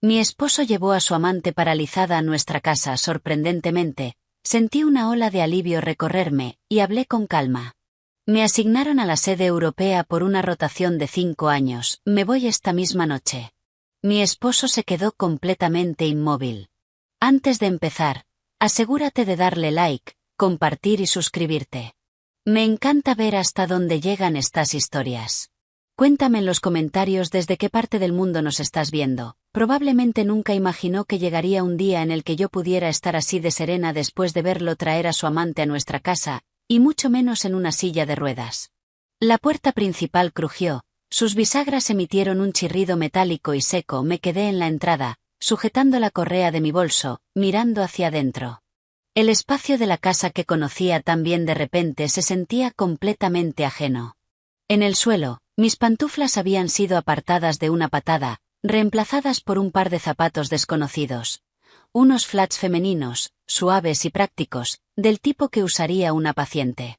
Mi esposo llevó a su amante paralizada a nuestra casa sorprendentemente. Sentí una ola de alivio recorrerme, y hablé con calma. Me asignaron a la sede europea por una rotación de 5 años, me voy esta misma noche. Mi esposo se quedó completamente inmóvil. Antes de empezar, asegúrate de darle like, compartir y suscribirte. Me encanta ver hasta dónde llegan estas historias. Cuéntame en los comentarios desde qué parte del mundo nos estás viendo. Probablemente nunca imaginó que llegaría un día en el que yo pudiera estar así de serena después de verlo traer a su amante a nuestra casa, y mucho menos en una silla de ruedas. La puerta principal crujió, sus bisagras emitieron un chirrido metálico y seco. Me quedé en la entrada, sujetando la correa de mi bolso, mirando hacia adentro. El espacio de la casa que conocía tan bien de repente se sentía completamente ajeno. En el suelo, mis pantuflas habían sido apartadas de una patada, reemplazadas por un par de zapatos desconocidos. Unos flats femeninos, suaves y prácticos, del tipo que usaría una paciente.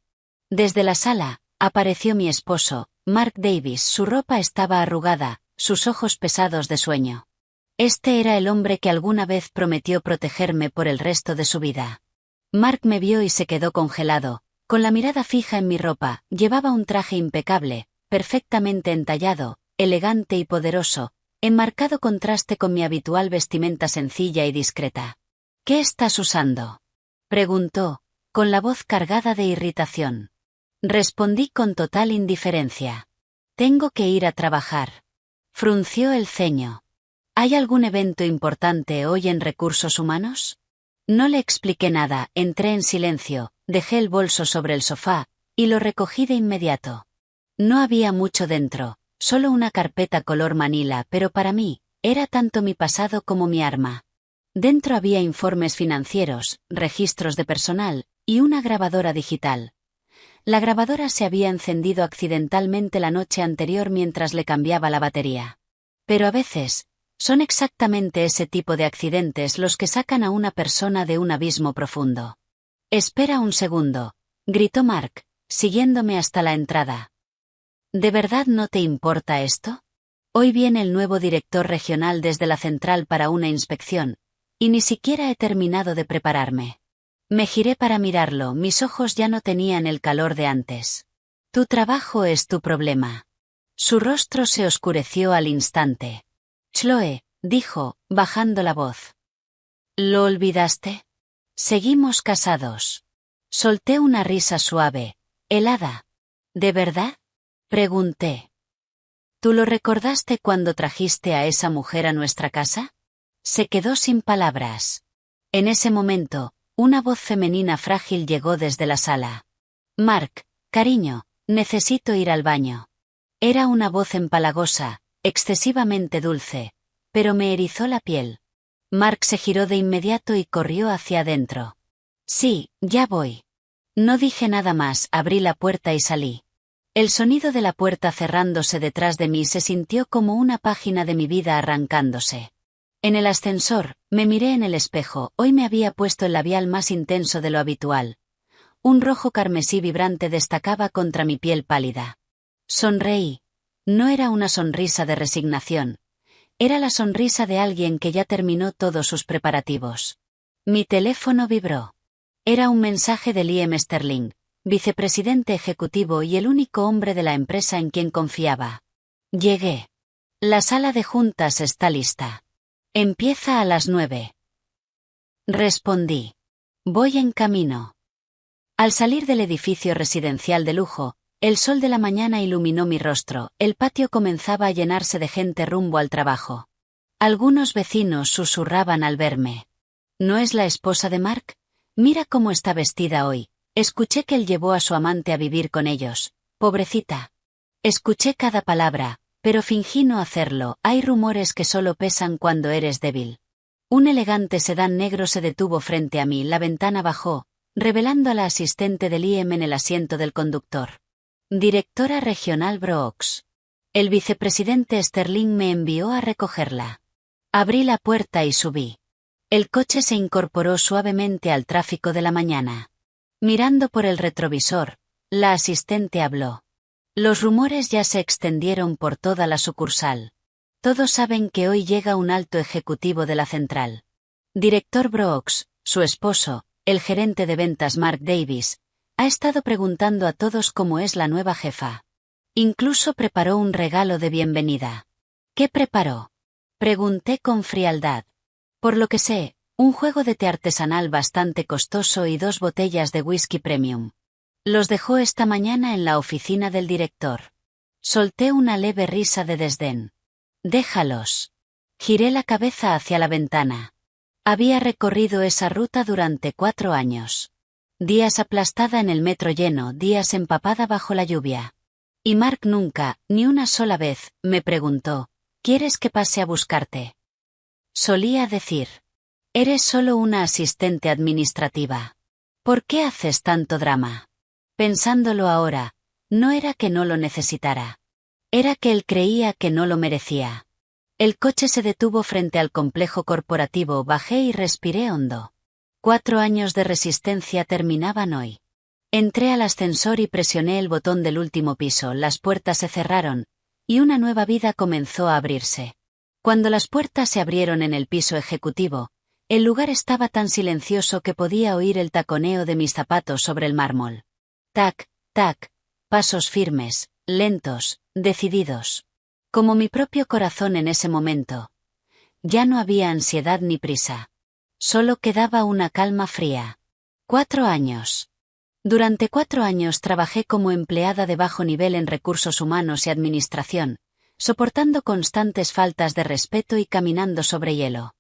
Desde la sala, apareció mi esposo, Mark Davis. Su ropa estaba arrugada, sus ojos pesados de sueño. Este era el hombre que alguna vez prometió protegerme por el resto de su vida. Mark me vio y se quedó congelado, con la mirada fija en mi ropa. Llevaba un traje impecable, perfectamente entallado, elegante y poderoso, en marcado contraste con mi habitual vestimenta sencilla y discreta. ¿Qué estás usando?, preguntó, con la voz cargada de irritación. Respondí con total indiferencia. Tengo que ir a trabajar. Frunció el ceño. ¿Hay algún evento importante hoy en Recursos Humanos? No le expliqué nada, entré en silencio, dejé el bolso sobre el sofá, y lo recogí de inmediato. No había mucho dentro, solo una carpeta color manila, pero para mí, era tanto mi pasado como mi arma. Dentro había informes financieros, registros de personal, y una grabadora digital. La grabadora se había encendido accidentalmente la noche anterior mientras le cambiaba la batería. Pero a veces, son exactamente ese tipo de accidentes los que sacan a una persona de un abismo profundo. «Espera un segundo», gritó Mark, siguiéndome hasta la entrada. ¿De verdad no te importa esto? Hoy viene el nuevo director regional desde la central para una inspección, y ni siquiera he terminado de prepararme. Me giré para mirarlo, mis ojos ya no tenían el calor de antes. Tu trabajo es tu problema. Su rostro se oscureció al instante. Chloe, dijo, bajando la voz. ¿Lo olvidaste? Seguimos casados. Solté una risa suave, helada. ¿De verdad?, pregunté. ¿Tú lo recordaste cuando trajiste a esa mujer a nuestra casa? Se quedó sin palabras. En ese momento, una voz femenina frágil llegó desde la sala. Mark, cariño, necesito ir al baño. Era una voz empalagosa, excesivamente dulce, pero me erizó la piel. Mark se giró de inmediato y corrió hacia adentro. Sí, ya voy. No dije nada más, abrí la puerta y salí. El sonido de la puerta cerrándose detrás de mí se sintió como una página de mi vida arrancándose. En el ascensor, me miré en el espejo. Hoy me había puesto el labial más intenso de lo habitual. Un rojo carmesí vibrante destacaba contra mi piel pálida. Sonreí. No era una sonrisa de resignación. Era la sonrisa de alguien que ya terminó todos sus preparativos. Mi teléfono vibró. Era un mensaje de Liam Sterling, vicepresidente ejecutivo y el único hombre de la empresa en quien confiaba. Llegué. La sala de juntas está lista. Empieza a las 9. Respondí. Voy en camino. Al salir del edificio residencial de lujo, el sol de la mañana iluminó mi rostro. El patio comenzaba a llenarse de gente rumbo al trabajo. Algunos vecinos susurraban al verme. ¿No es la esposa de Mark? Mira cómo está vestida hoy. Escuché que él llevó a su amante a vivir con ellos. Pobrecita. Escuché cada palabra, pero fingí no hacerlo. Hay rumores que solo pesan cuando eres débil. Un elegante sedán negro se detuvo frente a mí. La ventana bajó, revelando a la asistente de Liam en el asiento del conductor. Directora regional Brooks. El vicepresidente Sterling me envió a recogerla. Abrí la puerta y subí. El coche se incorporó suavemente al tráfico de la mañana. Mirando por el retrovisor, la asistente habló. Los rumores ya se extendieron por toda la sucursal. Todos saben que hoy llega un alto ejecutivo de la central. Director Brooks, su esposo, el gerente de ventas Mark Davis, ha estado preguntando a todos cómo es la nueva jefa. Incluso preparó un regalo de bienvenida. ¿Qué preparó? Pregunté con frialdad. Por lo que sé, un juego de té artesanal bastante costoso y 2 botellas de whisky premium. Los dejó esta mañana en la oficina del director. Solté una leve risa de desdén. Déjalos. Giré la cabeza hacia la ventana. Había recorrido esa ruta durante 4 años. Días aplastada en el metro lleno, días empapada bajo la lluvia. Y Mark nunca, ni una sola vez, me preguntó, ¿quieres que pase a buscarte? Solía decir, eres solo una asistente administrativa. ¿Por qué haces tanto drama? Pensándolo ahora, no era que no lo necesitara. Era que él creía que no lo merecía. El coche se detuvo frente al complejo corporativo, bajé y respiré hondo. 4 años de resistencia terminaban hoy. Entré al ascensor y presioné el botón del último piso, las puertas se cerraron, y una nueva vida comenzó a abrirse. Cuando las puertas se abrieron en el piso ejecutivo, el lugar estaba tan silencioso que podía oír el taconeo de mis zapatos sobre el mármol. Tac, tac, pasos firmes, lentos, decididos. Como mi propio corazón en ese momento. Ya no había ansiedad ni prisa. Solo quedaba una calma fría. 4 años. Durante 4 años trabajé como empleada de bajo nivel en recursos humanos y administración, soportando constantes faltas de respeto y caminando sobre hielo.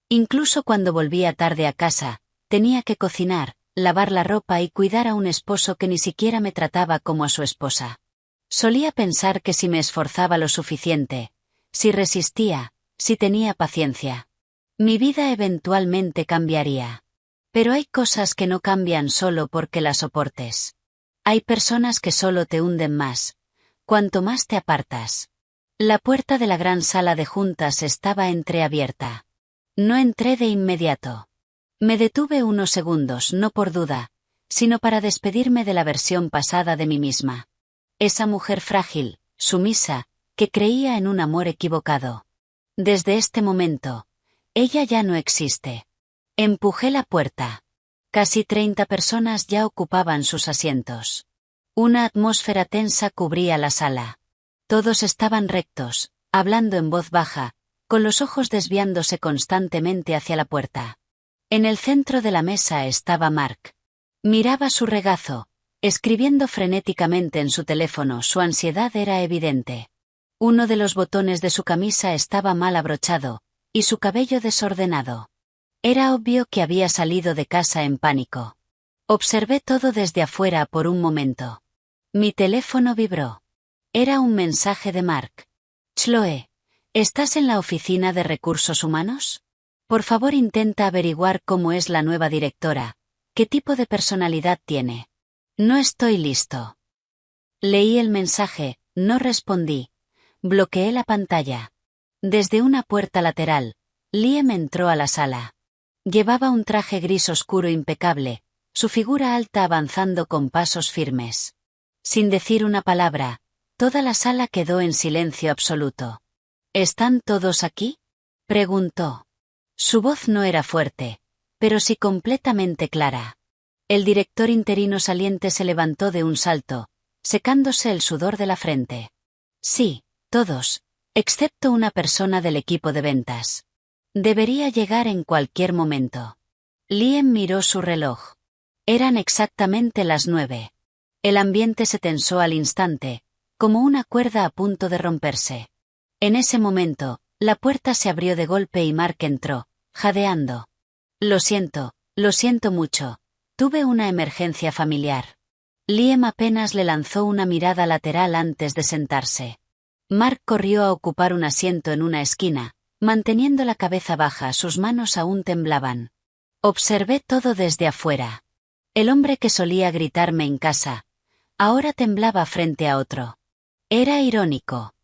Incluso cuando volvía tarde a casa, tenía que cocinar, lavar la ropa y cuidar a un esposo que ni siquiera me trataba como a su esposa. Solía pensar que si me esforzaba lo suficiente, si resistía, si tenía paciencia, mi vida eventualmente cambiaría. Pero hay cosas que no cambian solo porque las soportes. Hay personas que solo te hunden más, cuanto más te apartas. La puerta de la gran sala de juntas estaba entreabierta. No entré de inmediato. Me detuve unos segundos, no por duda, sino para despedirme de la versión pasada de mí misma. Esa mujer frágil, sumisa, que creía en un amor equivocado. Desde este momento, ella ya no existe. Empujé la puerta. Casi 30 personas ya ocupaban sus asientos. Una atmósfera tensa cubría la sala. Todos estaban rectos, hablando en voz baja, con los ojos desviándose constantemente hacia la puerta. En el centro de la mesa estaba Mark. Miraba su regazo, escribiendo frenéticamente en su teléfono, su ansiedad era evidente. Uno de los botones de su camisa estaba mal abrochado, y su cabello desordenado. Era obvio que había salido de casa en pánico. Observé todo desde afuera por un momento. Mi teléfono vibró. Era un mensaje de Mark. Chloe, ¿estás en la oficina de recursos humanos? Por favor, intenta averiguar cómo es la nueva directora, qué tipo de personalidad tiene. No estoy listo. Leí el mensaje, no respondí. Bloqueé la pantalla. Desde una puerta lateral, Liam entró a la sala. Llevaba un traje gris oscuro impecable, su figura alta avanzando con pasos firmes. Sin decir una palabra, toda la sala quedó en silencio absoluto. ¿Están todos aquí?, preguntó. Su voz no era fuerte, pero sí completamente clara. El director interino saliente se levantó de un salto, secándose el sudor de la frente. Sí, todos, excepto una persona del equipo de ventas. Debería llegar en cualquier momento. Liam miró su reloj. Eran exactamente las 9. El ambiente se tensó al instante, como una cuerda a punto de romperse. En ese momento, la puerta se abrió de golpe y Mark entró, jadeando. Lo siento mucho. Tuve una emergencia familiar. Liam apenas le lanzó una mirada lateral antes de sentarse. Mark corrió a ocupar un asiento en una esquina, manteniendo la cabeza baja, sus manos aún temblaban. Observé todo desde afuera. El hombre que solía gritarme en casa, ahora temblaba frente a otro. Era irónico.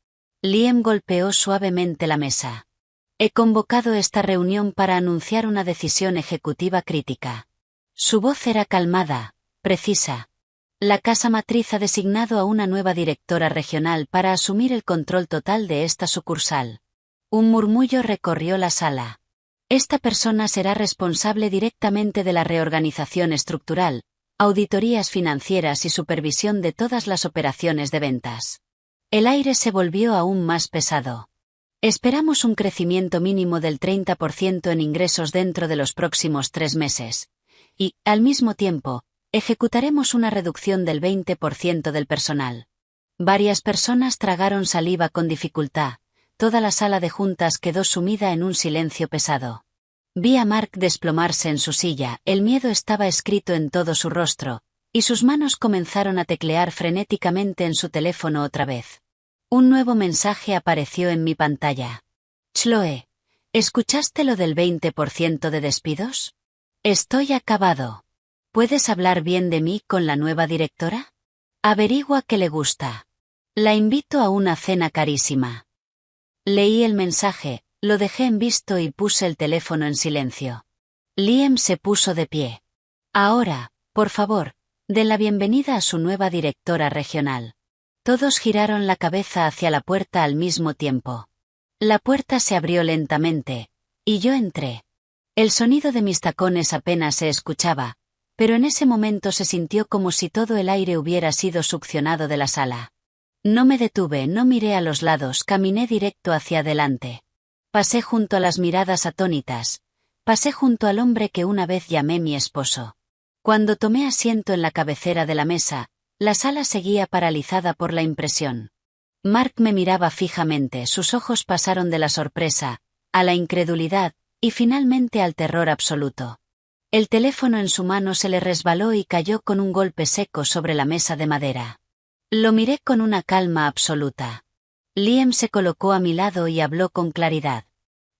Liam golpeó suavemente la mesa. He convocado esta reunión para anunciar una decisión ejecutiva crítica. Su voz era calmada, precisa. La casa matriz ha designado a una nueva directora regional para asumir el control total de esta sucursal. Un murmullo recorrió la sala. Esta persona será responsable directamente de la reorganización estructural, auditorías financieras y supervisión de todas las operaciones de ventas. El aire se volvió aún más pesado. Esperamos un crecimiento mínimo del 30% en ingresos dentro de los próximos 3 meses. Y, al mismo tiempo, ejecutaremos una reducción del 20% del personal. Varias personas tragaron saliva con dificultad. Toda la sala de juntas quedó sumida en un silencio pesado. Vi a Mark desplomarse en su silla, el miedo estaba escrito en todo su rostro, y sus manos comenzaron a teclear frenéticamente en su teléfono otra vez. Un nuevo mensaje apareció en mi pantalla. Chloe, ¿escuchaste lo del 20% de despidos? Estoy acabado. ¿Puedes hablar bien de mí con la nueva directora? Averigua qué le gusta. La invito a una cena carísima. Leí el mensaje, lo dejé en visto y puse el teléfono en silencio. Liam se puso de pie. Ahora, por favor, den la bienvenida a su nueva directora regional. Todos giraron la cabeza hacia la puerta al mismo tiempo. La puerta se abrió lentamente, y yo entré. El sonido de mis tacones apenas se escuchaba, pero en ese momento se sintió como si todo el aire hubiera sido succionado de la sala. No me detuve, no miré a los lados, caminé directo hacia adelante. Pasé junto a las miradas atónitas. Pasé junto al hombre que una vez llamé mi esposo. Cuando tomé asiento en la cabecera de la mesa, la sala seguía paralizada por la impresión. Mark me miraba fijamente, sus ojos pasaron de la sorpresa, a la incredulidad, y finalmente al terror absoluto. El teléfono en su mano se le resbaló y cayó con un golpe seco sobre la mesa de madera. Lo miré con una calma absoluta. Liam se colocó a mi lado y habló con claridad.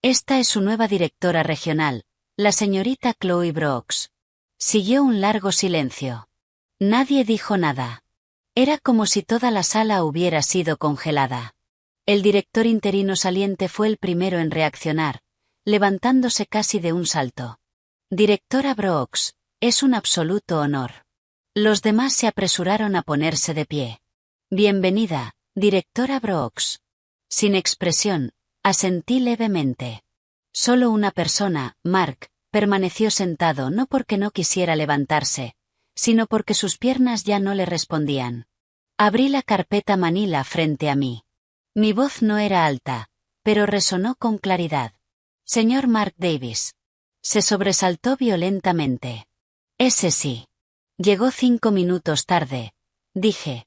Esta es su nueva directora regional, la señorita Chloe Brooks. Siguió un largo silencio. Nadie dijo nada. Era como si toda la sala hubiera sido congelada. El director interino saliente fue el primero en reaccionar, levantándose casi de un salto. Directora Brooks, es un absoluto honor. Los demás se apresuraron a ponerse de pie. Bienvenida, directora Brooks. Sin expresión, asentí levemente. Solo una persona, Mark, permaneció sentado no porque no quisiera levantarse, sino porque sus piernas ya no le respondían. Abrí la carpeta Manila frente a mí. Mi voz no era alta, pero resonó con claridad. Señor Mark Davis. Se sobresaltó violentamente. Ese sí. Llegó 5 minutos tarde, dije.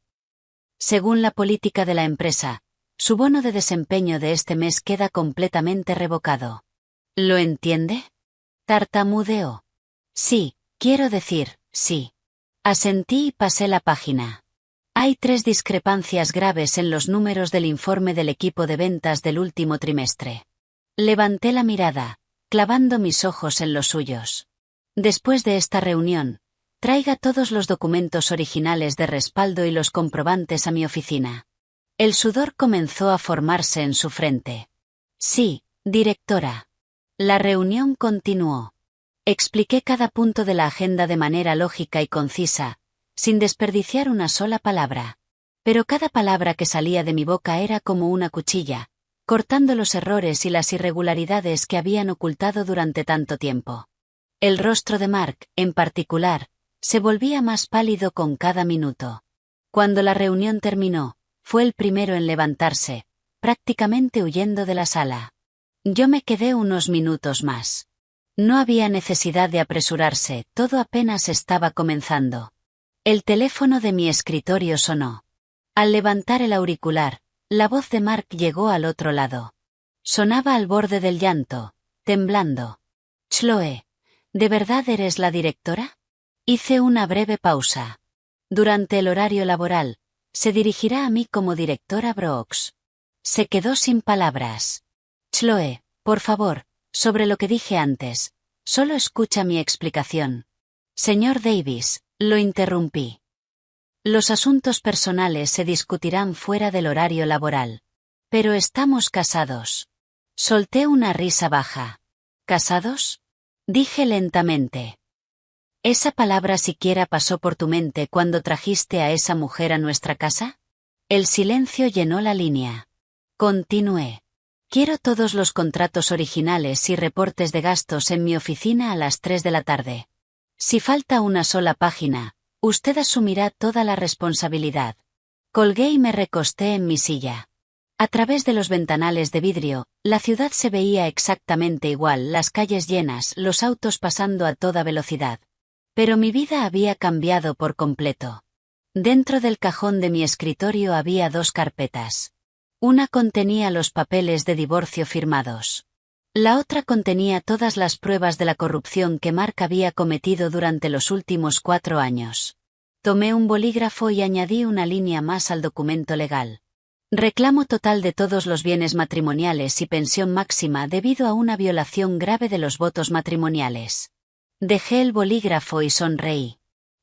Según la política de la empresa, su bono de desempeño de este mes queda completamente revocado. ¿Lo entiende? Tartamudeó. Sí, quiero decir, sí. Asentí y pasé la página. Hay 3 discrepancias graves en los números del informe del equipo de ventas del último trimestre. Levanté la mirada, clavando mis ojos en los suyos. Después de esta reunión, traiga todos los documentos originales de respaldo y los comprobantes a mi oficina. El sudor comenzó a formarse en su frente. Sí, directora. La reunión continuó. Expliqué cada punto de la agenda de manera lógica y concisa, sin desperdiciar una sola palabra. Pero cada palabra que salía de mi boca era como una cuchilla, cortando los errores y las irregularidades que habían ocultado durante tanto tiempo. El rostro de Mark, en particular, se volvía más pálido con cada minuto. Cuando la reunión terminó, fue el primero en levantarse, prácticamente huyendo de la sala. Yo me quedé unos minutos más. No había necesidad de apresurarse, todo apenas estaba comenzando. El teléfono de mi escritorio sonó. Al levantar el auricular, la voz de Mark llegó al otro lado. Sonaba al borde del llanto, temblando. Chloe, ¿de verdad eres la directora? Hice una breve pausa. Durante el horario laboral, se dirigirá a mí como directora Brooks. Se quedó sin palabras. Chloe, por favor, sobre lo que dije antes, solo escucha mi explicación. Señor Davis, lo interrumpí. Los asuntos personales se discutirán fuera del horario laboral. Pero estamos casados. Solté una risa baja. ¿Casados? Dije lentamente. ¿Esa palabra siquiera pasó por tu mente cuando trajiste a esa mujer a nuestra casa? El silencio llenó la línea. Continué. Quiero todos los contratos originales y reportes de gastos en mi oficina a las 3 de la tarde. Si falta una sola página, usted asumirá toda la responsabilidad. Colgué y me recosté en mi silla. A través de los ventanales de vidrio, la ciudad se veía exactamente igual, las calles llenas, los autos pasando a toda velocidad. Pero mi vida había cambiado por completo. Dentro del cajón de mi escritorio había 2 carpetas. Una contenía los papeles de divorcio firmados. La otra contenía todas las pruebas de la corrupción que Mark había cometido durante los últimos 4 años. Tomé un bolígrafo y añadí una línea más al documento legal. Reclamo total de todos los bienes matrimoniales y pensión máxima debido a una violación grave de los votos matrimoniales. Dejé el bolígrafo y sonreí.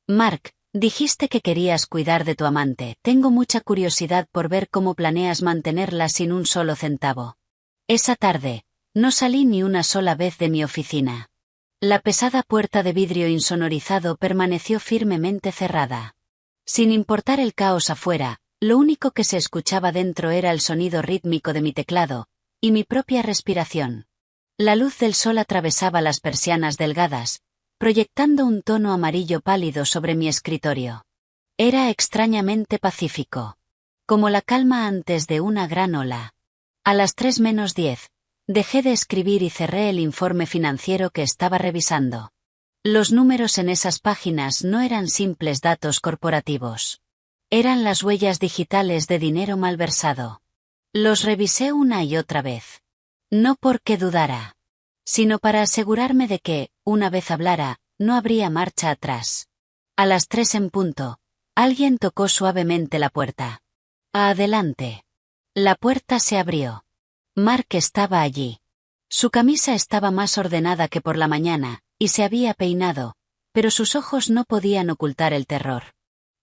Mark, dijiste que querías cuidar de tu amante. Tengo mucha curiosidad por ver cómo planeas mantenerla sin un solo centavo. Esa tarde, no salí ni una sola vez de mi oficina. La pesada puerta de vidrio insonorizado permaneció firmemente cerrada. Sin importar el caos afuera, lo único que se escuchaba dentro era el sonido rítmico de mi teclado, y mi propia respiración. La luz del sol atravesaba las persianas delgadas, proyectando un tono amarillo pálido sobre mi escritorio. Era extrañamente pacífico. Como la calma antes de una gran ola. A las 3 menos 10, dejé de escribir y cerré el informe financiero que estaba revisando. Los números en esas páginas no eran simples datos corporativos. Eran las huellas digitales de dinero malversado. Los revisé una y otra vez. No porque dudara, sino para asegurarme de que, una vez hablara, no habría marcha atrás. A las 3 en punto, alguien tocó suavemente la puerta. Adelante. La puerta se abrió. Mark estaba allí. Su camisa estaba más ordenada que por la mañana, y se había peinado, pero sus ojos no podían ocultar el terror.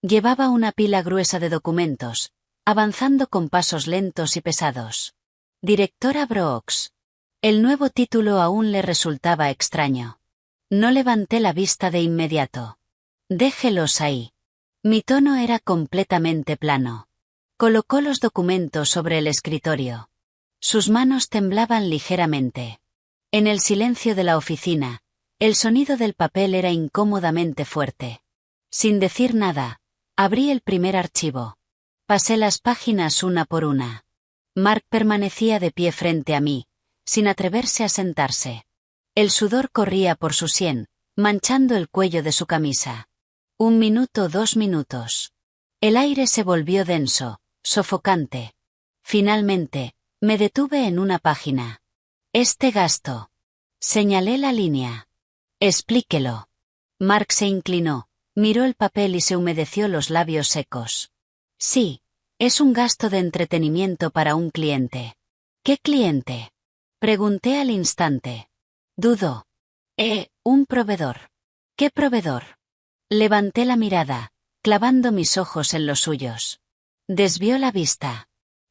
Llevaba una pila gruesa de documentos, avanzando con pasos lentos y pesados. Directora Brooks. El nuevo título aún le resultaba extraño. No levanté la vista de inmediato. Déjelos ahí. Mi tono era completamente plano. Colocó los documentos sobre el escritorio. Sus manos temblaban ligeramente. En el silencio de la oficina, el sonido del papel era incómodamente fuerte. Sin decir nada, abrí el primer archivo. Pasé las páginas una por una. Mark permanecía de pie frente a mí, sin atreverse a sentarse. El sudor corría por su sien, manchando el cuello de su camisa. 1 minuto, 2 minutos. El aire se volvió denso, sofocante. Finalmente, me detuve en una página. Este gasto. Señalé la línea. Explíquelo. Mark se inclinó. Miró el papel y se humedeció los labios secos. Sí, es un gasto de entretenimiento para un cliente. ¿Qué cliente? Pregunté al instante. Dudó. Un proveedor. ¿Qué proveedor? Levanté la mirada, clavando mis ojos en los suyos. Desvió la vista.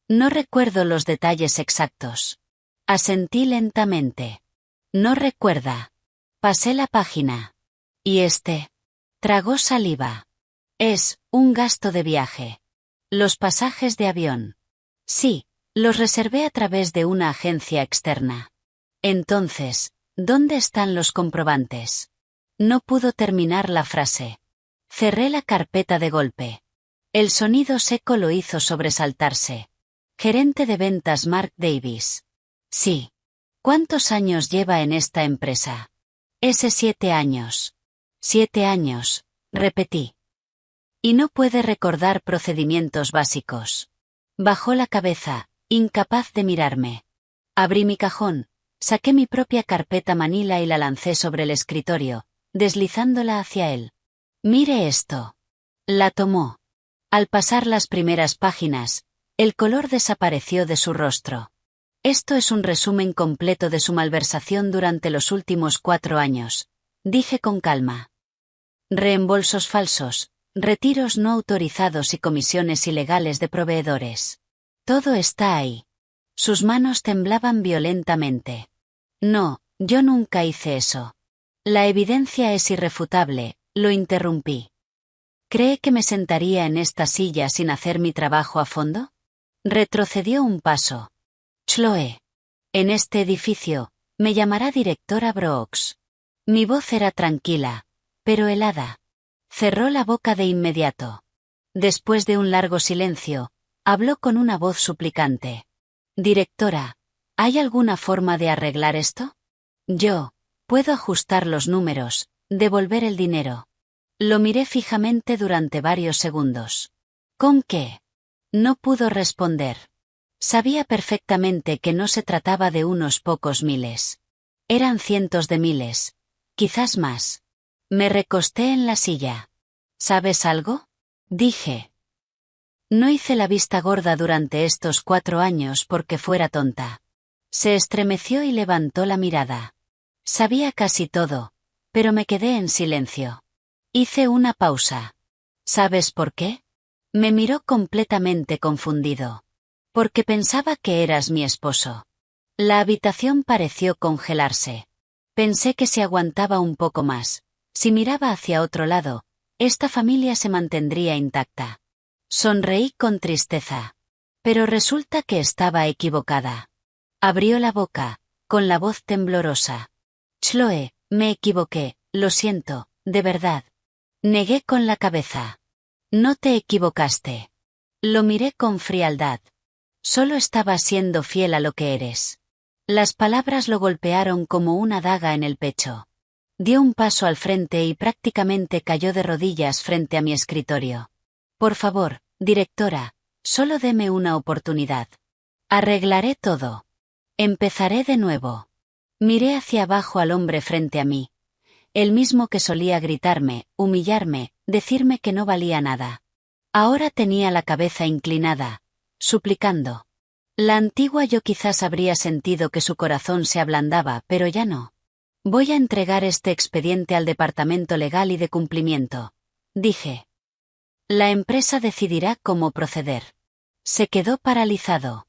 No recuerdo los detalles exactos. Asentí lentamente. No recuerda. Pasé la página. ¿Y este? Tragó saliva. Es un gasto de viaje. Los pasajes de avión. Sí, los reservé a través de una agencia externa. Entonces, ¿dónde están los comprobantes? No pudo terminar la frase. Cerré la carpeta de golpe. El sonido seco lo hizo sobresaltarse. Gerente de ventas Mark Davis. Sí. ¿Cuántos años lleva en esta empresa? 7 años. 7 años, repetí. Y no puede recordar procedimientos básicos. Bajó la cabeza, incapaz de mirarme. Abrí mi cajón, saqué mi propia carpeta manila y la lancé sobre el escritorio, deslizándola hacia él. Mire esto. La tomó. Al pasar las primeras páginas, el color desapareció de su rostro. Esto es un resumen completo de su malversación durante los últimos 4 años, dije con calma. Reembolsos falsos, retiros no autorizados y comisiones ilegales de proveedores. Todo está ahí. Sus manos temblaban violentamente. No, yo nunca hice eso. La evidencia es irrefutable, lo interrumpí. ¿Cree que me sentaría en esta silla sin hacer mi trabajo a fondo? Retrocedió un paso. Chloe. En este edificio, me llamará directora Brooks. Mi voz era tranquila, pero helada. Cerró la boca de inmediato. Después de un largo silencio, habló con una voz suplicante. Directora, ¿hay alguna forma de arreglar esto? Yo, puedo ajustar los números, devolver el dinero. Lo miré fijamente durante varios segundos. ¿Con qué? No pudo responder. Sabía perfectamente que no se trataba de unos pocos miles. Eran cientos de miles, quizás más. Me recosté en la silla. ¿Sabes algo? Dije. No hice la vista gorda durante estos 4 años porque fuera tonta. Se estremeció y levantó la mirada. Sabía casi todo, pero me quedé en silencio. Hice una pausa. ¿Sabes por qué? Me miró completamente confundido. Porque pensaba que eras mi esposo. La habitación pareció congelarse. Pensé que si aguantaba un poco más, si miraba hacia otro lado, esta familia se mantendría intacta. Sonreí con tristeza. Pero resulta que estaba equivocada. Abrió la boca, con la voz temblorosa. Chloe, me equivoqué, lo siento, de verdad. Negué con la cabeza. No te equivocaste. Lo miré con frialdad. Solo estabas siendo fiel a lo que eres. Las palabras lo golpearon como una daga en el pecho. Dio un paso al frente y prácticamente cayó de rodillas frente a mi escritorio. Por favor, directora, solo deme una oportunidad. Arreglaré todo. Empezaré de nuevo. Miré hacia abajo al hombre frente a mí. El mismo que solía gritarme, humillarme, decirme que no valía nada. Ahora tenía la cabeza inclinada, suplicando. La antigua yo quizás habría sentido que su corazón se ablandaba, pero ya no. Voy a entregar este expediente al departamento legal y de cumplimiento, dije. La empresa decidirá cómo proceder. Se quedó paralizado.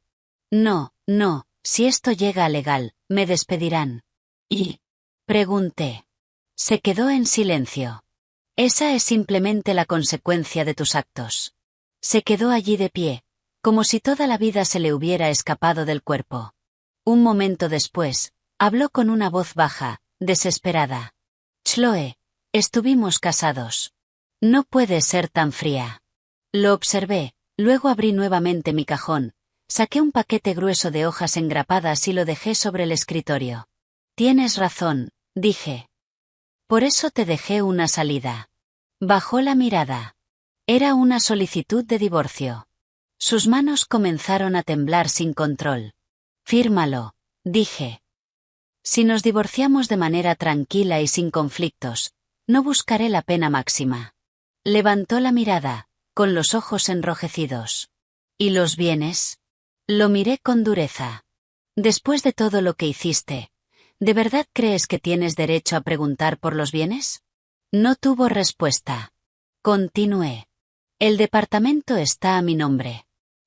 No, no, si esto llega a legal, me despedirán. ¿Y? Pregunté. Se quedó en silencio. Esa es simplemente la consecuencia de tus actos. Se quedó allí de pie, como si toda la vida se le hubiera escapado del cuerpo. Un momento después, habló con una voz baja, desesperada. Chloe, estuvimos casados. No puedes ser tan fría. Lo observé, luego abrí nuevamente mi cajón, saqué un paquete grueso de hojas engrapadas y lo dejé sobre el escritorio. Tienes razón, dije. Por eso te dejé una salida. Bajó la mirada. Era una solicitud de divorcio. Sus manos comenzaron a temblar sin control. Fírmalo, dije. Si nos divorciamos de manera tranquila y sin conflictos, no buscaré la pena máxima. Levantó la mirada, con los ojos enrojecidos. ¿Y los bienes? Lo miré con dureza. Después de todo lo que hiciste, ¿de verdad crees que tienes derecho a preguntar por los bienes? No tuvo respuesta. Continué. El departamento está a mi nombre.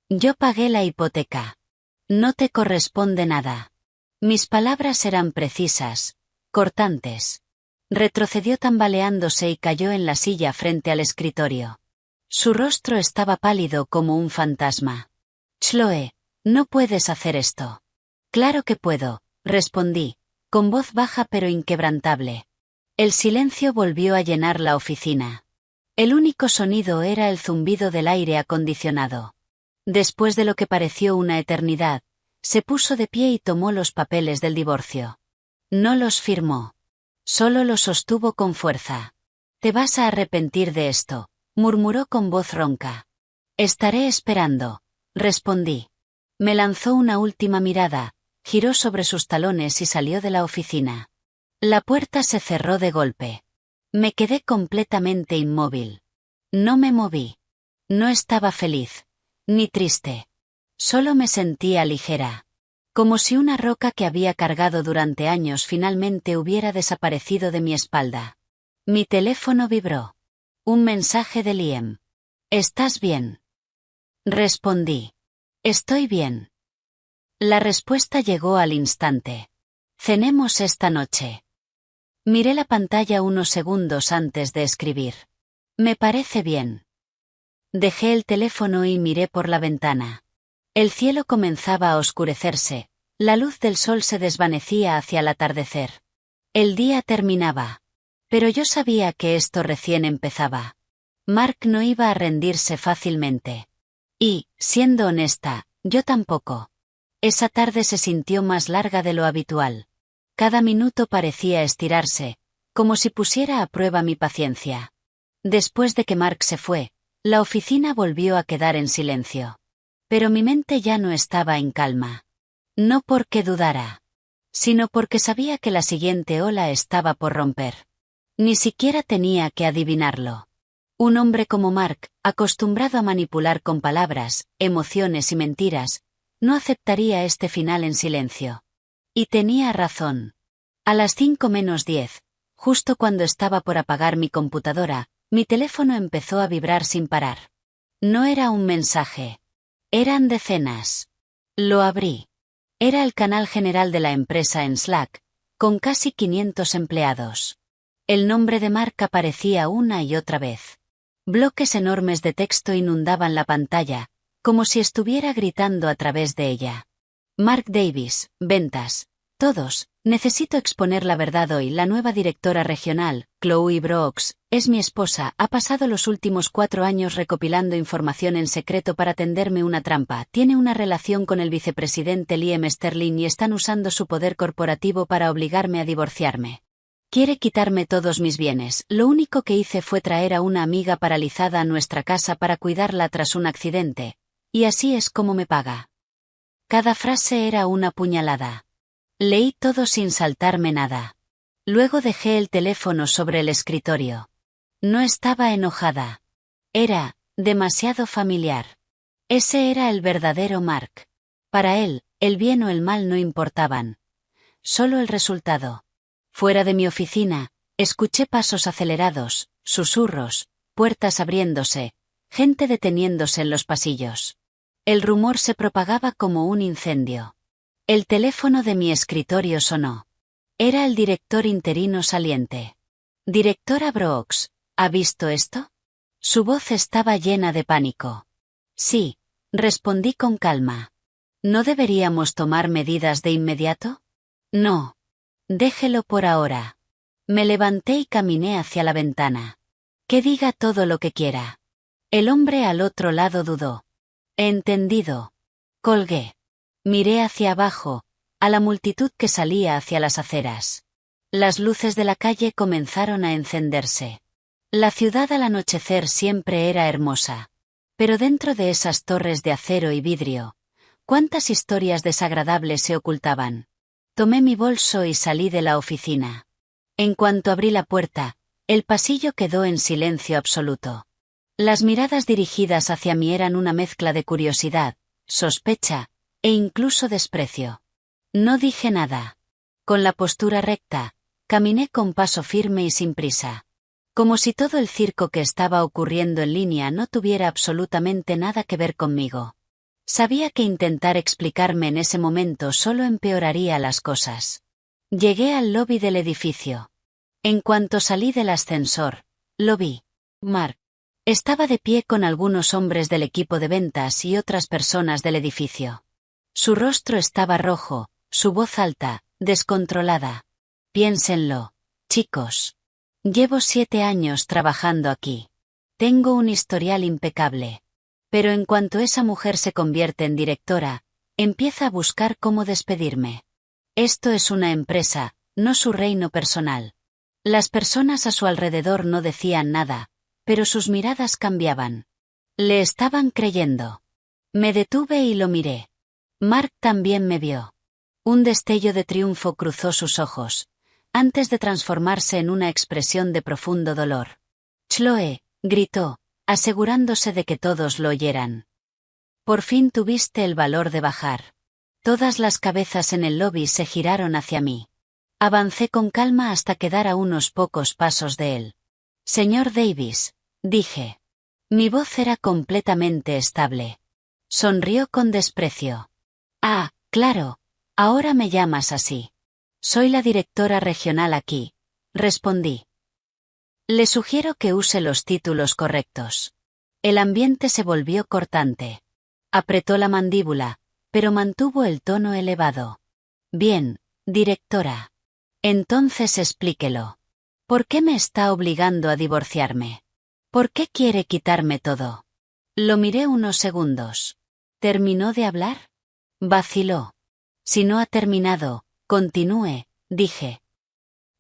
Yo pagué la hipoteca. No te corresponde nada. Mis palabras eran precisas, cortantes. Retrocedió tambaleándose y cayó en la silla frente al escritorio. Su rostro estaba pálido como un fantasma. Chloe, no puedes hacer esto. Claro que puedo, respondí, con voz baja pero inquebrantable. El silencio volvió a llenar la oficina. El único sonido era el zumbido del aire acondicionado. Después de lo que pareció una eternidad, se puso de pie y tomó los papeles del divorcio. No los firmó. Solo los sostuvo con fuerza. Te vas a arrepentir de esto, murmuró con voz ronca. Estaré esperando, respondí. Me lanzó una última mirada, giró sobre sus talones y salió de la oficina. La puerta se cerró de golpe. Me quedé completamente inmóvil. No me moví. No estaba feliz, ni triste. Solo me sentía ligera. Como si una roca que había cargado durante años finalmente hubiera desaparecido de mi espalda. Mi teléfono vibró. Un mensaje de Liam. ¿Estás bien? Respondí. Estoy bien. La respuesta llegó al instante. Cenemos esta noche. Miré la pantalla unos segundos antes de escribir. Me parece bien. Dejé el teléfono y miré por la ventana. El cielo comenzaba a oscurecerse, La luz del sol se desvanecía hacia el atardecer. El día terminaba. Pero yo sabía que esto recién empezaba. Mark no iba a rendirse fácilmente. Y, siendo honesta, yo tampoco. Esa tarde se sintió más larga de lo habitual. Cada minuto parecía estirarse, como si pusiera a prueba mi paciencia. Después de que Mark se fue, la oficina volvió a quedar en silencio. Pero mi mente ya no estaba en calma. No porque dudara, sino porque sabía que la siguiente ola estaba por romper. Ni siquiera tenía que adivinarlo. Un hombre como Mark, acostumbrado a manipular con palabras, emociones y mentiras, no aceptaría este final en silencio. Y tenía razón. A las 5:10, justo cuando estaba por apagar mi computadora, mi teléfono empezó a vibrar sin parar. No era un mensaje. Eran decenas. Lo abrí. Era el canal general de la empresa en Slack, con casi 500 empleados. El nombre de Mark aparecía una y otra vez. Bloques enormes de texto inundaban la pantalla, como si estuviera gritando a través de ella. Mark Davis, ventas. Todos, necesito exponer la verdad hoy. La nueva directora regional, Chloe Brooks, es mi esposa. Ha pasado los últimos 4 años recopilando información en secreto para tenderme una trampa. Tiene una relación con el vicepresidente Liam Sterling y están usando su poder corporativo para obligarme a divorciarme. Quiere quitarme todos mis bienes. Lo único que hice fue traer a una amiga paralizada a nuestra casa para cuidarla tras un accidente. Y así es como me paga. Cada frase era una puñalada. Leí todo sin saltarme nada. Luego dejé el teléfono sobre el escritorio. No estaba enojada. Era demasiado familiar. Ese era el verdadero Mark. Para él, el bien o el mal no importaban. Solo el resultado. Fuera de mi oficina, escuché pasos acelerados, susurros, puertas abriéndose, gente deteniéndose en los pasillos. El rumor se propagaba como un incendio. El teléfono de mi escritorio sonó. Era el director interino saliente. Directora Brooks, ¿ha visto esto? Su voz estaba llena de pánico. Sí, respondí con calma. ¿No deberíamos tomar medidas de inmediato? No. Déjelo por ahora. Me levanté y caminé hacia la ventana. Que diga todo lo que quiera. El hombre al otro lado dudó. Entendido. Colgué. Miré hacia abajo, a la multitud que salía hacia las aceras. Las luces de la calle comenzaron a encenderse. La ciudad al anochecer siempre era hermosa. Pero dentro de esas torres de acero y vidrio, ¿cuántas historias desagradables se ocultaban? Tomé mi bolso y salí de la oficina. En cuanto abrí la puerta, el pasillo quedó en silencio absoluto. Las miradas dirigidas hacia mí eran una mezcla de curiosidad, sospecha, e incluso desprecio. No dije nada. Con la postura recta, caminé con paso firme y sin prisa. Como si todo el circo que estaba ocurriendo en línea no tuviera absolutamente nada que ver conmigo. Sabía que intentar explicarme en ese momento solo empeoraría las cosas. Llegué al lobby del edificio. En cuanto salí del ascensor, lo vi. Mark. Estaba de pie con algunos hombres del equipo de ventas y otras personas del edificio. Su rostro estaba rojo, su voz alta, descontrolada. Piénsenlo, chicos. Llevo 7 años trabajando aquí. Tengo un historial impecable. Pero en cuanto esa mujer se convierte en directora, empieza a buscar cómo despedirme. Esto es una empresa, no su reino personal. Las personas a su alrededor no decían nada, pero sus miradas cambiaban. Le estaban creyendo. Me detuve y lo miré. Mark también me vio. Un destello de triunfo cruzó sus ojos, antes de transformarse en una expresión de profundo dolor. Chloe, gritó, asegurándose de que todos lo oyeran. Por fin tuviste el valor de bajar. Todas las cabezas en el lobby se giraron hacia mí. Avancé con calma hasta quedar a unos pocos pasos de él. Señor Davis, dije. Mi voz era completamente estable. Sonrió con desprecio. Ah, claro, ahora me llamas así. Soy la directora regional aquí, respondí. Le sugiero que use los títulos correctos. El ambiente se volvió cortante. Apretó la mandíbula, pero mantuvo el tono elevado. Bien, directora. Entonces explíquelo. ¿Por qué me está obligando a divorciarme? ¿Por qué quiere quitarme todo? Lo miré unos segundos. ¿Terminó de hablar? Vaciló. Si no ha terminado, continúe, dije.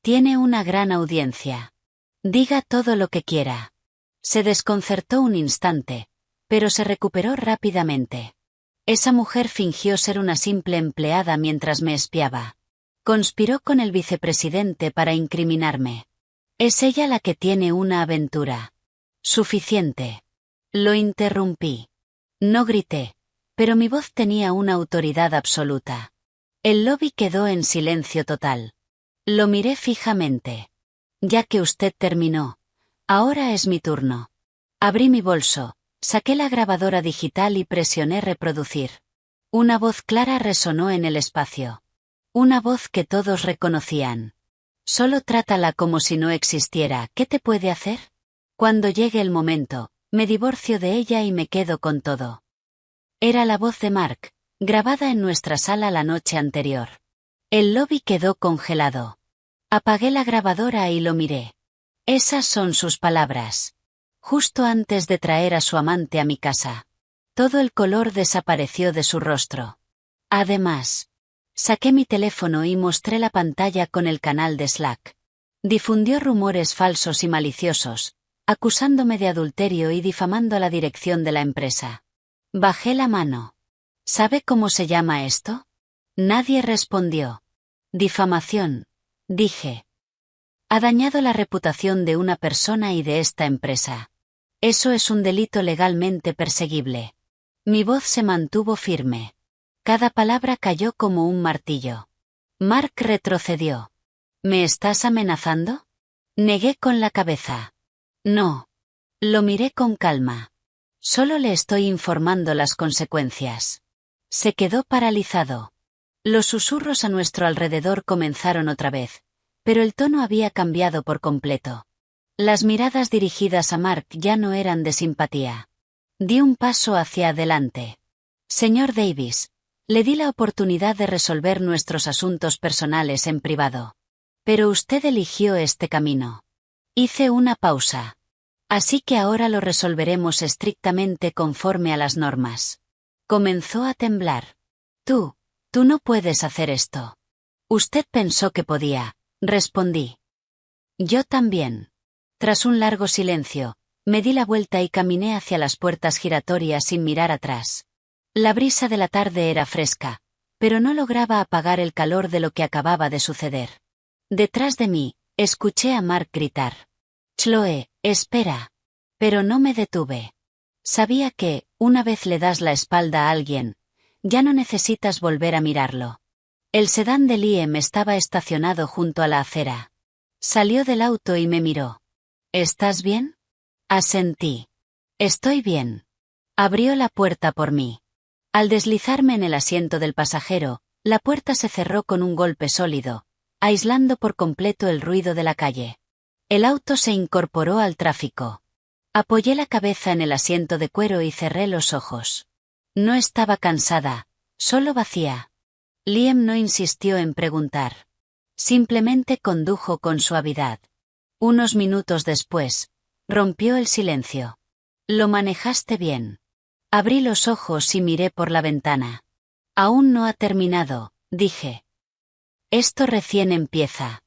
Tiene una gran audiencia. Diga todo lo que quiera. Se desconcertó un instante, pero se recuperó rápidamente. Esa mujer fingió ser una simple empleada mientras me espiaba. Conspiró con el vicepresidente para incriminarme. Es ella la que tiene una aventura. Suficiente. Lo interrumpí. No grité, pero mi voz tenía una autoridad absoluta. El lobby quedó en silencio total. Lo miré fijamente. Ya que usted terminó, ahora es mi turno. Abrí mi bolso, saqué la grabadora digital y presioné reproducir. Una voz clara resonó en el espacio. Una voz que todos reconocían. Solo trátala como si no existiera. ¿Qué te puede hacer? Cuando llegue el momento, me divorcio de ella y me quedo con todo. Era la voz de Mark, grabada en nuestra sala la noche anterior. El lobby quedó congelado. Apagué la grabadora y lo miré. Esas son sus palabras. Justo antes de traer a su amante a mi casa. Todo el color desapareció de su rostro. Además, saqué mi teléfono y mostré la pantalla con el canal de Slack. Difundió rumores falsos y maliciosos, acusándome de adulterio y difamando a la dirección de la empresa. Bajé la mano. ¿Sabe cómo se llama esto? Nadie respondió. Difamación, dije. Ha dañado la reputación de una persona y de esta empresa. Eso es un delito legalmente perseguible. Mi voz se mantuvo firme. Cada palabra cayó como un martillo. Mark retrocedió. ¿Me estás amenazando? Negué con la cabeza. No. Lo miré con calma. Solo le estoy informando las consecuencias. Se quedó paralizado. Los susurros a nuestro alrededor comenzaron otra vez, pero el tono había cambiado por completo. Las miradas dirigidas a Mark ya no eran de simpatía. Di un paso hacia adelante. Señor Davis, le di la oportunidad de resolver nuestros asuntos personales en privado. Pero usted eligió este camino. Hice una pausa. Así que ahora lo resolveremos estrictamente conforme a las normas. Comenzó a temblar. Tú no puedes hacer esto. Usted pensó que podía, respondí. Yo también. Tras un largo silencio, me di la vuelta y caminé hacia las puertas giratorias sin mirar atrás. La brisa de la tarde era fresca, pero no lograba apagar el calor de lo que acababa de suceder. Detrás de mí, escuché a Mark gritar. Chloe, espera. Pero no me detuve. Sabía que, una vez le das la espalda a alguien, ya no necesitas volver a mirarlo. El sedán de Liam estaba estacionado junto a la acera. Salió del auto y me miró. ¿Estás bien? Asentí. Estoy bien. Abrió la puerta por mí. Al deslizarme en el asiento del pasajero, la puerta se cerró con un golpe sólido, aislando por completo el ruido de la calle. El auto se incorporó al tráfico. Apoyé la cabeza en el asiento de cuero y cerré los ojos. No estaba cansada, solo vacía. Liam no insistió en preguntar. Simplemente condujo con suavidad. Unos minutos después, rompió el silencio. Lo manejaste bien. Abrí los ojos y miré por la ventana. Aún no ha terminado, dije. Esto recién empieza.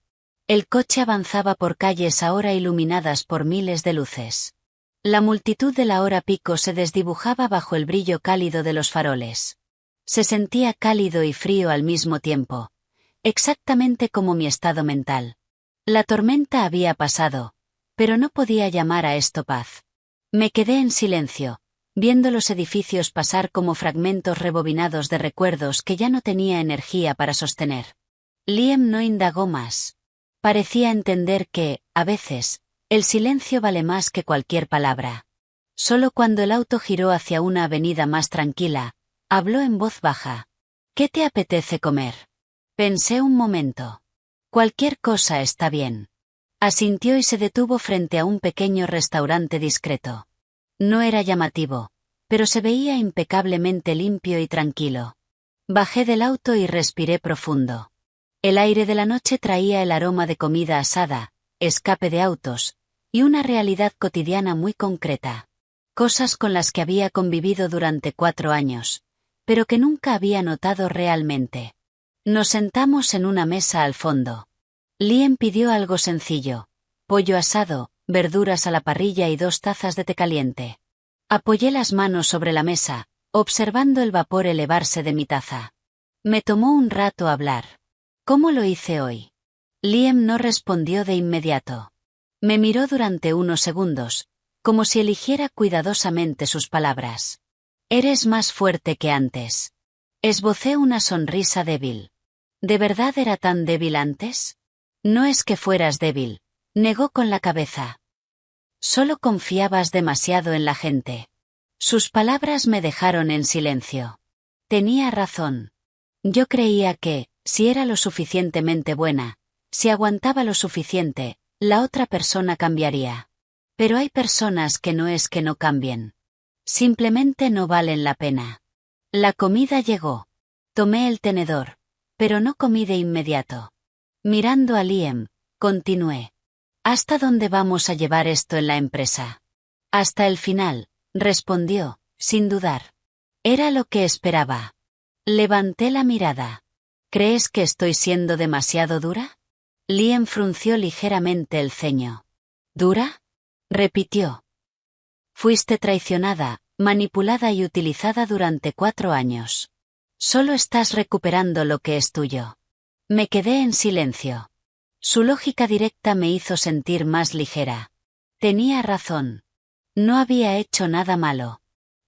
El coche avanzaba por calles ahora iluminadas por miles de luces. La multitud de la hora pico se desdibujaba bajo el brillo cálido de los faroles. Se sentía cálido y frío al mismo tiempo, exactamente como mi estado mental. La tormenta había pasado, pero no podía llamar a esto paz. Me quedé en silencio, viendo los edificios pasar como fragmentos rebobinados de recuerdos que ya no tenía energía para sostener. Liam no indagó más. Parecía entender que, a veces, el silencio vale más que cualquier palabra. Solo cuando el auto giró hacia una avenida más tranquila, habló en voz baja. ¿Qué te apetece comer? Pensé un momento. Cualquier cosa está bien. Asintió y se detuvo frente a un pequeño restaurante discreto. No era llamativo, pero se veía impecablemente limpio y tranquilo. Bajé del auto y respiré profundo. El aire de la noche traía el aroma de comida asada, escape de autos, y una realidad cotidiana muy concreta. Cosas con las que había convivido durante 4 años, pero que nunca había notado realmente. Nos sentamos en una mesa al fondo. Liam pidió algo sencillo: pollo asado, verduras a la parrilla y 2 tazas de té caliente. Apoyé las manos sobre la mesa, observando el vapor elevarse de mi taza. Me tomó un rato hablar. ¿Cómo lo hice hoy? Liam no respondió de inmediato. Me miró durante unos segundos, como si eligiera cuidadosamente sus palabras. Eres más fuerte que antes. Esbocé una sonrisa débil. ¿De verdad era tan débil antes? No es que fueras débil, negó con la cabeza. Solo confiabas demasiado en la gente. Sus palabras me dejaron en silencio. Tenía razón. Yo creía que, si era lo suficientemente buena, si aguantaba lo suficiente, la otra persona cambiaría. Pero hay personas que no es que no cambien. Simplemente no valen la pena. La comida llegó. Tomé el tenedor, pero no comí de inmediato. Mirando a Liam, continué. ¿Hasta dónde vamos a llevar esto en la empresa? Hasta el final, respondió, sin dudar. Era lo que esperaba. Levanté la mirada. ¿Crees que estoy siendo demasiado dura? Liam frunció ligeramente el ceño. ¿Dura? Repitió. Fuiste traicionada, manipulada y utilizada durante 4 años. Solo estás recuperando lo que es tuyo. Me quedé en silencio. Su lógica directa me hizo sentir más ligera. Tenía razón. No había hecho nada malo.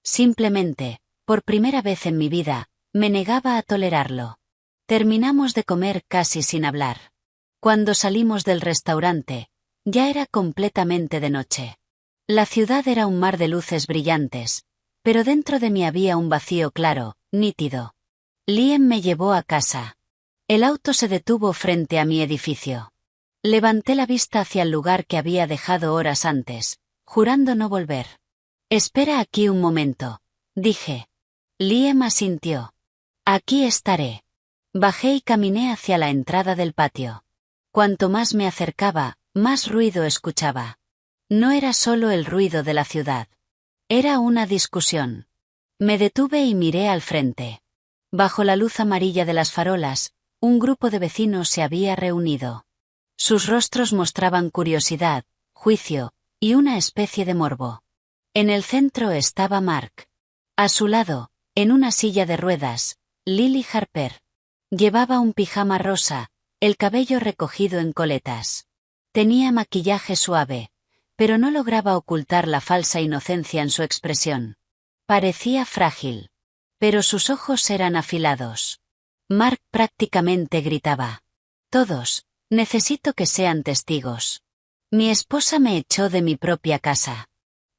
Simplemente, por primera vez en mi vida, me negaba a tolerarlo. Terminamos de comer casi sin hablar. Cuando salimos del restaurante, ya era completamente de noche. La ciudad era un mar de luces brillantes, pero dentro de mí había un vacío claro, nítido. Liam me llevó a casa. El auto se detuvo frente a mi edificio. Levanté la vista hacia el lugar que había dejado horas antes, jurando no volver. Espera aquí un momento, dije. Liam asintió. Aquí estaré. Bajé y caminé hacia la entrada del patio. Cuanto más me acercaba, más ruido escuchaba. No era solo el ruido de la ciudad. Era una discusión. Me detuve y miré al frente. Bajo la luz amarilla de las farolas, un grupo de vecinos se había reunido. Sus rostros mostraban curiosidad, juicio, y una especie de morbo. En el centro estaba Mark. A su lado, en una silla de ruedas, Lily Harper. Llevaba un pijama rosa, el cabello recogido en coletas. Tenía maquillaje suave, pero no lograba ocultar la falsa inocencia en su expresión. Parecía frágil. Pero sus ojos eran afilados. Mark prácticamente gritaba. Todos, necesito que sean testigos. Mi esposa me echó de mi propia casa.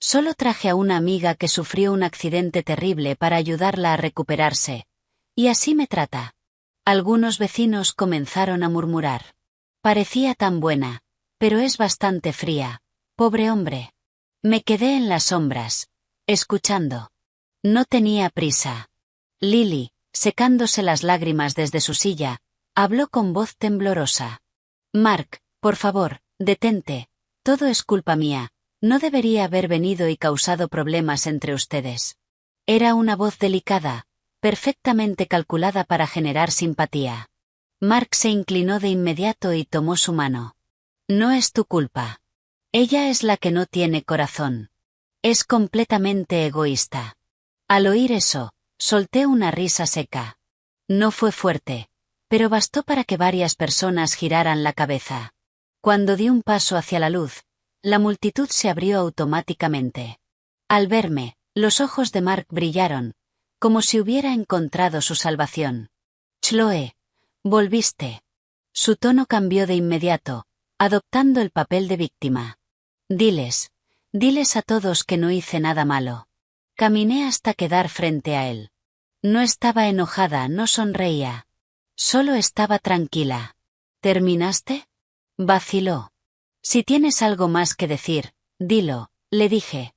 Solo traje a una amiga que sufrió un accidente terrible para ayudarla a recuperarse. Y así me trata. Algunos vecinos comenzaron a murmurar. Parecía tan buena, pero es bastante fría. Pobre hombre. Me quedé en las sombras, escuchando. No tenía prisa. Lily, secándose las lágrimas desde su silla, habló con voz temblorosa. Mark, por favor, detente. Todo es culpa mía. No debería haber venido y causado problemas entre ustedes. Era una voz delicada, perfectamente calculada para generar simpatía. Mark se inclinó de inmediato y tomó su mano. No es tu culpa. Ella es la que no tiene corazón. Es completamente egoísta. Al oír eso, solté una risa seca. No fue fuerte, pero bastó para que varias personas giraran la cabeza. Cuando di un paso hacia la luz, la multitud se abrió automáticamente. Al verme, los ojos de Mark brillaron, como si hubiera encontrado su salvación. Chloe, volviste. Su tono cambió de inmediato, adoptando el papel de víctima. Diles a todos que no hice nada malo. Caminé hasta quedar frente a él. No estaba enojada, no sonreía. Solo estaba tranquila. ¿Terminaste? Vaciló. Si tienes algo más que decir, dilo, le dije.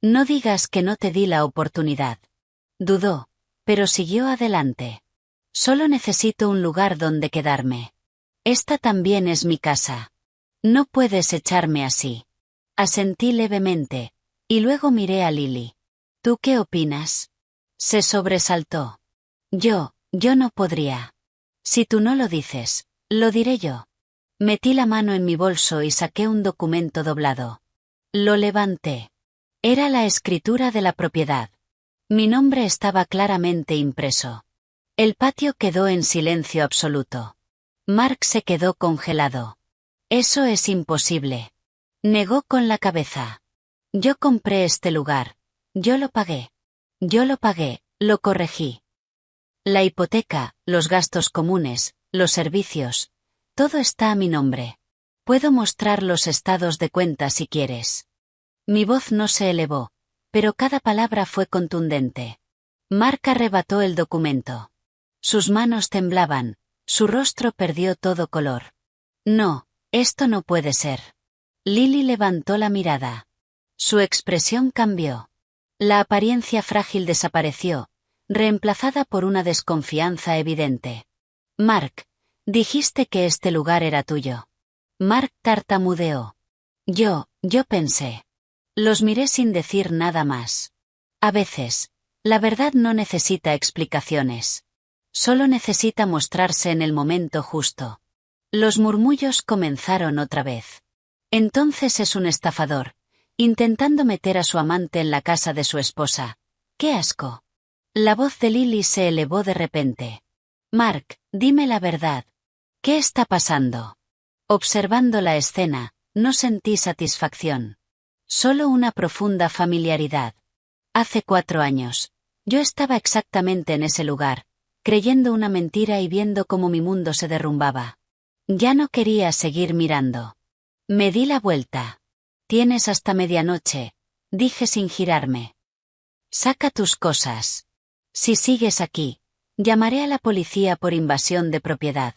No digas que no te di la oportunidad. Dudó, pero siguió adelante. Solo necesito un lugar donde quedarme. Esta también es mi casa. No puedes echarme así. Asentí levemente, y luego miré a Lily. ¿Tú qué opinas? Se sobresaltó. Yo no podría. Si tú no lo dices, lo diré yo. Metí la mano en mi bolso y saqué un documento doblado. Lo levanté. Era la escritura de la propiedad. Mi nombre estaba claramente impreso. El patio quedó en silencio absoluto. Mark se quedó congelado. Eso es imposible. Negó con la cabeza. Yo compré este lugar. Yo lo pagué. Yo lo pagué, lo corregí. La hipoteca, los gastos comunes, los servicios, todo está a mi nombre. Puedo mostrar los estados de cuenta si quieres. Mi voz no se elevó, pero cada palabra fue contundente. Mark arrebató el documento. Sus manos temblaban, su rostro perdió todo color. No, esto no puede ser. Lily levantó la mirada. Su expresión cambió. La apariencia frágil desapareció, reemplazada por una desconfianza evidente. Mark, dijiste que este lugar era tuyo. Mark tartamudeó. Yo pensé. Los miré sin decir nada más. A veces, la verdad no necesita explicaciones. Solo necesita mostrarse en el momento justo. Los murmullos comenzaron otra vez. Entonces es un estafador, intentando meter a su amante en la casa de su esposa. ¡Qué asco! La voz de Lily se elevó de repente. Mark, dime la verdad. ¿Qué está pasando? Observando la escena, no sentí satisfacción. Solo una profunda familiaridad. Hace 4 años, yo estaba exactamente en ese lugar, creyendo una mentira y viendo cómo mi mundo se derrumbaba. Ya no quería seguir mirando. Me di la vuelta. Tienes hasta medianoche, dije sin girarme. Saca tus cosas. Si sigues aquí, llamaré a la policía por invasión de propiedad.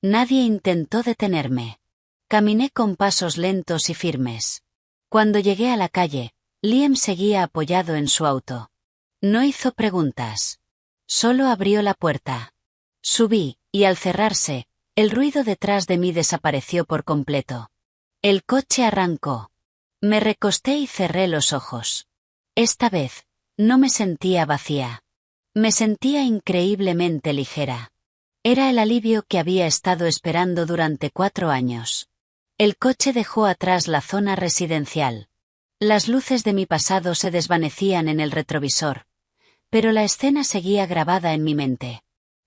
Nadie intentó detenerme. Caminé con pasos lentos y firmes. Cuando llegué a la calle, Liam seguía apoyado en su auto. No hizo preguntas. Solo abrió la puerta. Subí, y al cerrarse, el ruido detrás de mí desapareció por completo. El coche arrancó. Me recosté y cerré los ojos. Esta vez, no me sentía vacía. Me sentía increíblemente ligera. Era el alivio que había estado esperando durante 4 años. El coche dejó atrás la zona residencial. Las luces de mi pasado se desvanecían en el retrovisor, pero la escena seguía grabada en mi mente.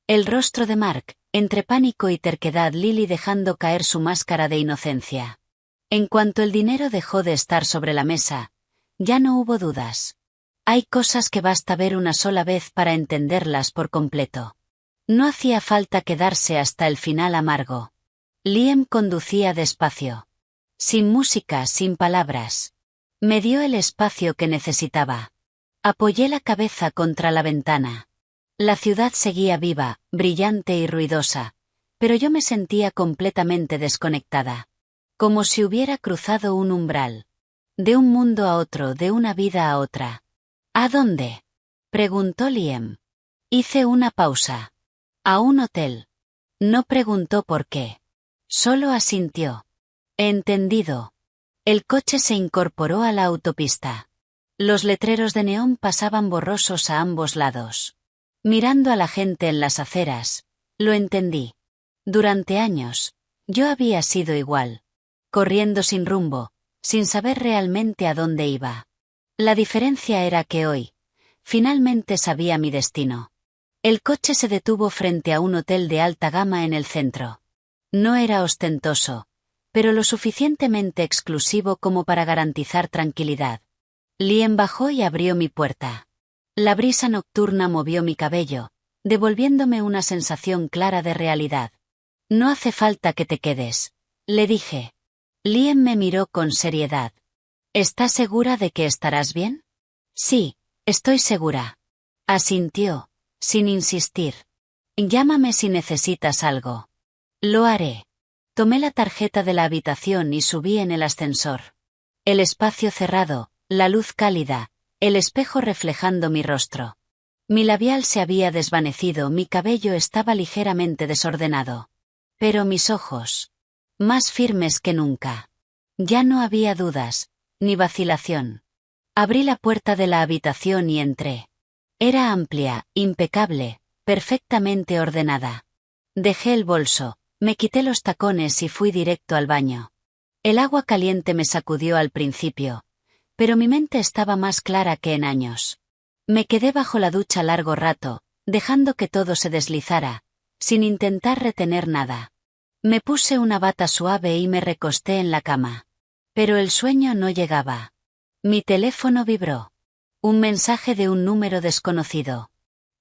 El rostro de Mark, entre pánico y terquedad, Lily dejando caer su máscara de inocencia. En cuanto el dinero dejó de estar sobre la mesa, ya no hubo dudas. Hay cosas que basta ver una sola vez para entenderlas por completo. No hacía falta quedarse hasta el final amargo. Liam conducía despacio. Sin música, sin palabras. Me dio el espacio que necesitaba. Apoyé la cabeza contra la ventana. La ciudad seguía viva, brillante y ruidosa, pero yo me sentía completamente desconectada. Como si hubiera cruzado un umbral. De un mundo a otro, de una vida a otra. ¿A dónde? Preguntó Liam. Hice una pausa. A un hotel. No preguntó por qué. Solo asintió. Entendido. El coche se incorporó a la autopista. Los letreros de neón pasaban borrosos a ambos lados. Mirando a la gente en las aceras, lo entendí. Durante años, yo había sido igual. Corriendo sin rumbo, sin saber realmente a dónde iba. La diferencia era que hoy, finalmente sabía mi destino. El coche se detuvo frente a un hotel de alta gama en el centro. No era ostentoso, pero lo suficientemente exclusivo como para garantizar tranquilidad. Liam bajó y abrió mi puerta. La brisa nocturna movió mi cabello, devolviéndome una sensación clara de realidad. No hace falta que te quedes, le dije. Liam me miró con seriedad. ¿Estás segura de que estarás bien? Sí, estoy segura. Asintió, sin insistir. Llámame si necesitas algo. Lo haré. Tomé la tarjeta de la habitación y subí en el ascensor. El espacio cerrado, la luz cálida, el espejo reflejando mi rostro. Mi labial se había desvanecido, mi cabello estaba ligeramente desordenado. Pero mis ojos, más firmes que nunca. Ya no había dudas, ni vacilación. Abrí la puerta de la habitación y entré. Era amplia, impecable, perfectamente ordenada. Dejé el bolso, me quité los tacones y fui directo al baño. El agua caliente me sacudió al principio, pero mi mente estaba más clara que en años. Me quedé bajo la ducha largo rato, dejando que todo se deslizara, sin intentar retener nada. Me puse una bata suave y me recosté en la cama. Pero el sueño no llegaba. Mi teléfono vibró. Un mensaje de un número desconocido.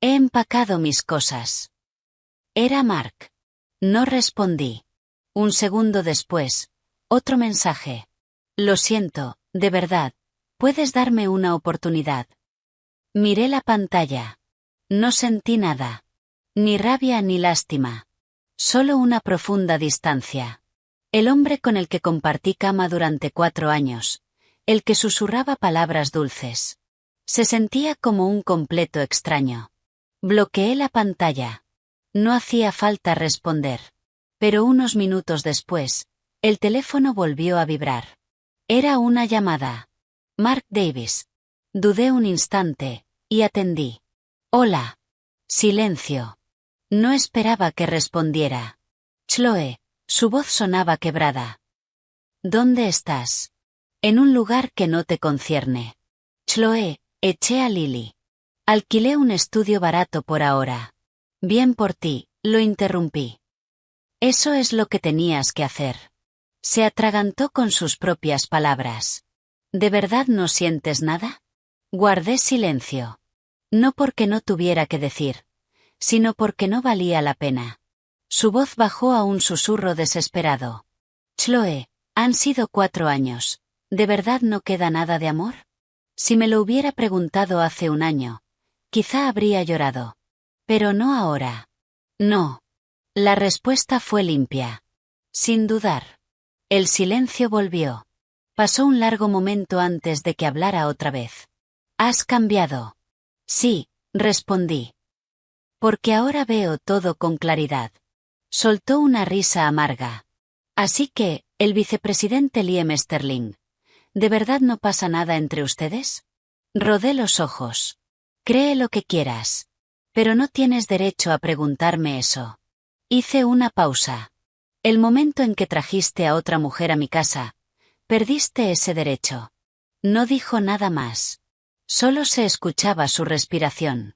He empacado mis cosas. Era Mark. No respondí. Un segundo después, otro mensaje. Lo siento, de verdad, ¿puedes darme una oportunidad? Miré la pantalla. No sentí nada. Ni rabia ni lástima. Solo una profunda distancia. El hombre con el que compartí cama durante 4 años. El que susurraba palabras dulces. Se sentía como un completo extraño. Bloqueé la pantalla. No hacía falta responder. Pero unos minutos después, el teléfono volvió a vibrar. Era una llamada. Mark Davis. Dudé un instante, y atendí. Hola. Silencio. No esperaba que respondiera. Chloe, su voz sonaba quebrada. ¿Dónde estás? En un lugar que no te concierne. Chloe, eché a Lily. Alquilé un estudio barato por ahora. Bien por ti, lo interrumpí. Eso es lo que tenías que hacer. Se atragantó con sus propias palabras. ¿De verdad no sientes nada? Guardé silencio. No porque no tuviera que decir, sino porque no valía la pena. Su voz bajó a un susurro desesperado. Chloe, han sido 4 años. ¿De verdad no queda nada de amor? Si me lo hubiera preguntado hace un año, quizá habría llorado. Pero no ahora. No. La respuesta fue limpia. Sin dudar. El silencio volvió. Pasó un largo momento antes de que hablara otra vez. ¿Has cambiado? Sí, respondí. Porque ahora veo todo con claridad. Soltó una risa amarga. Así que, el vicepresidente Liam Sterling. ¿De verdad no pasa nada entre ustedes? Rodé los ojos. Cree lo que quieras. Pero no tienes derecho a preguntarme eso. Hice una pausa. El momento en que trajiste a otra mujer a mi casa, perdiste ese derecho. No dijo nada más. Solo se escuchaba su respiración.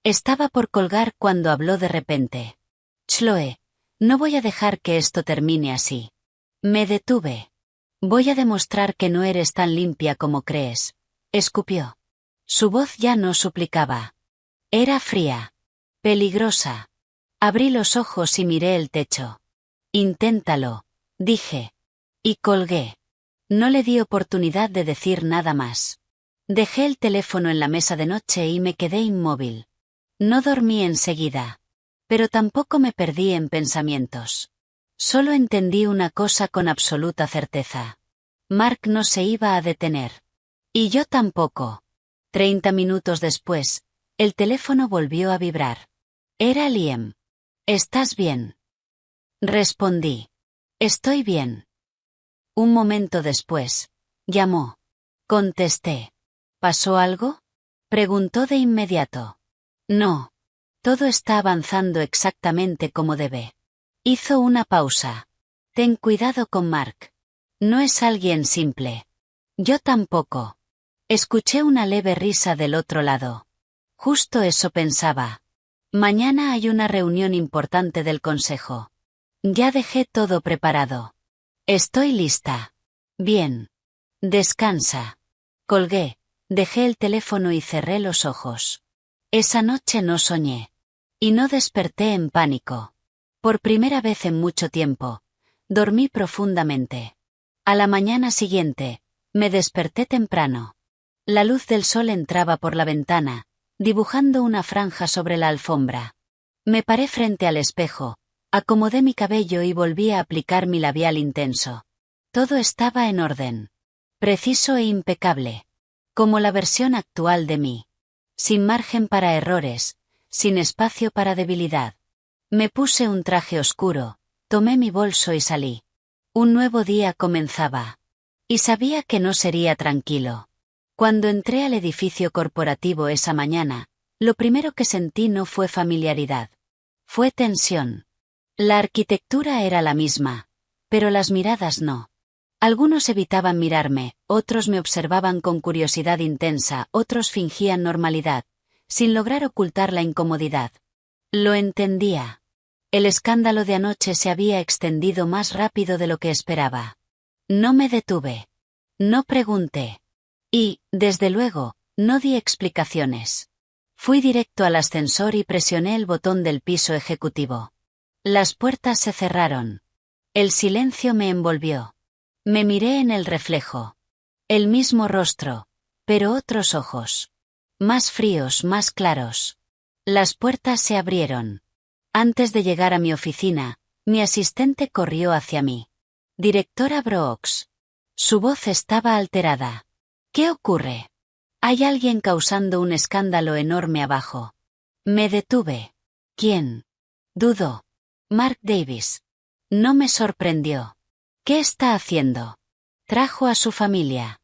Estaba por colgar cuando habló de repente. Chloe, no voy a dejar que esto termine así. Me detuve. Voy a demostrar que no eres tan limpia como crees. Escupió. Su voz ya no suplicaba. Era fría. Peligrosa. Abrí los ojos y miré el techo. Inténtalo, dije. Y colgué. No le di oportunidad de decir nada más. Dejé el teléfono en la mesa de noche y me quedé inmóvil. No dormí enseguida. Pero tampoco me perdí en pensamientos. Solo entendí una cosa con absoluta certeza. Mark no se iba a detener. Y yo tampoco. 30 minutos después, el teléfono volvió a vibrar. Era Liam. ¿Estás bien? Respondí. Estoy bien. Un momento después, llamó. Contesté. ¿Pasó algo? Preguntó de inmediato. No. Todo está avanzando exactamente como debe. Hizo una pausa. Ten cuidado con Mark. No es alguien simple. Yo tampoco. Escuché una leve risa del otro lado. Justo eso pensaba. Mañana hay una reunión importante del consejo. Ya dejé todo preparado. Estoy lista. Bien. Descansa. Colgué, dejé el teléfono y cerré los ojos. Esa noche no soñé. Y no desperté en pánico. Por primera vez en mucho tiempo, dormí profundamente. A la mañana siguiente, me desperté temprano. La luz del sol entraba por la ventana, dibujando una franja sobre la alfombra. Me paré frente al espejo, acomodé mi cabello y volví a aplicar mi labial intenso. Todo estaba en orden. Preciso e impecable. Como la versión actual de mí. sin margen para errores, sin espacio para debilidad. Me puse un traje oscuro, tomé mi bolso y salí. Un nuevo día comenzaba. Y sabía que no sería tranquilo. Cuando entré al edificio corporativo esa mañana, lo primero que sentí no fue familiaridad. Fue tensión. La arquitectura era la misma, pero las miradas no. Algunos evitaban mirarme, otros me observaban con curiosidad intensa, otros fingían normalidad, sin lograr ocultar la incomodidad. Lo entendía. El escándalo de anoche se había extendido más rápido de lo que esperaba. No me detuve. No pregunté. Y, desde luego, no di explicaciones. Fui directo al ascensor y presioné el botón del piso ejecutivo. Las puertas se cerraron. El silencio me envolvió. Me miré en el reflejo. El mismo rostro, pero otros ojos. Más fríos, más claros. Las puertas se abrieron. Antes de llegar a mi oficina, mi asistente corrió hacia mí. Directora Brooks. Su voz estaba alterada. ¿Qué ocurre? Hay alguien causando un escándalo enorme abajo. Me detuve. ¿Quién? Dudó. Mark Davis. No me sorprendió. ¿Qué está haciendo? Trajo a su familia.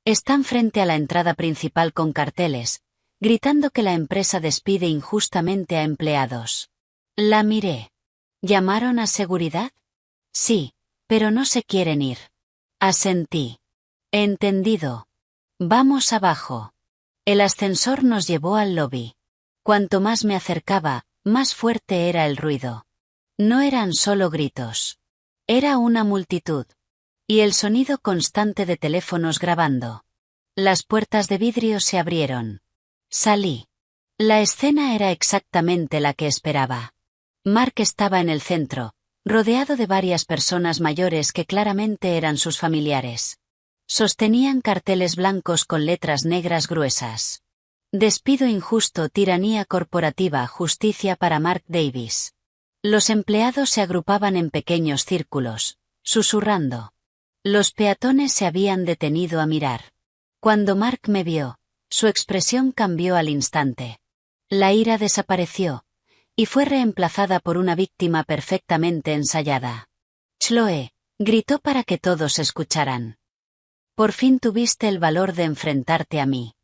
Están frente a la entrada principal con carteles, gritando que la empresa despide injustamente a empleados. La miré. ¿Llamaron a seguridad? Sí, pero no se quieren ir. Asentí. Entendido. Vamos abajo. El ascensor nos llevó al lobby. Cuanto más me acercaba, más fuerte era el ruido. No eran solo gritos. Era una multitud. Y el sonido constante de teléfonos grabando. Las puertas de vidrio se abrieron. Salí. La escena era exactamente la que esperaba. Mark estaba en el centro, rodeado de varias personas mayores que claramente eran sus familiares. Sostenían carteles blancos con letras negras gruesas. Despido injusto, tiranía corporativa, justicia para Mark Davis. Los empleados se agrupaban en pequeños círculos, susurrando. Los peatones se habían detenido a mirar. Cuando Mark me vio, su expresión cambió al instante. La ira desapareció, y fue reemplazada por una víctima perfectamente ensayada. Chloe, gritó para que todos escucharan. Por fin tuviste el valor de enfrentarte a mí.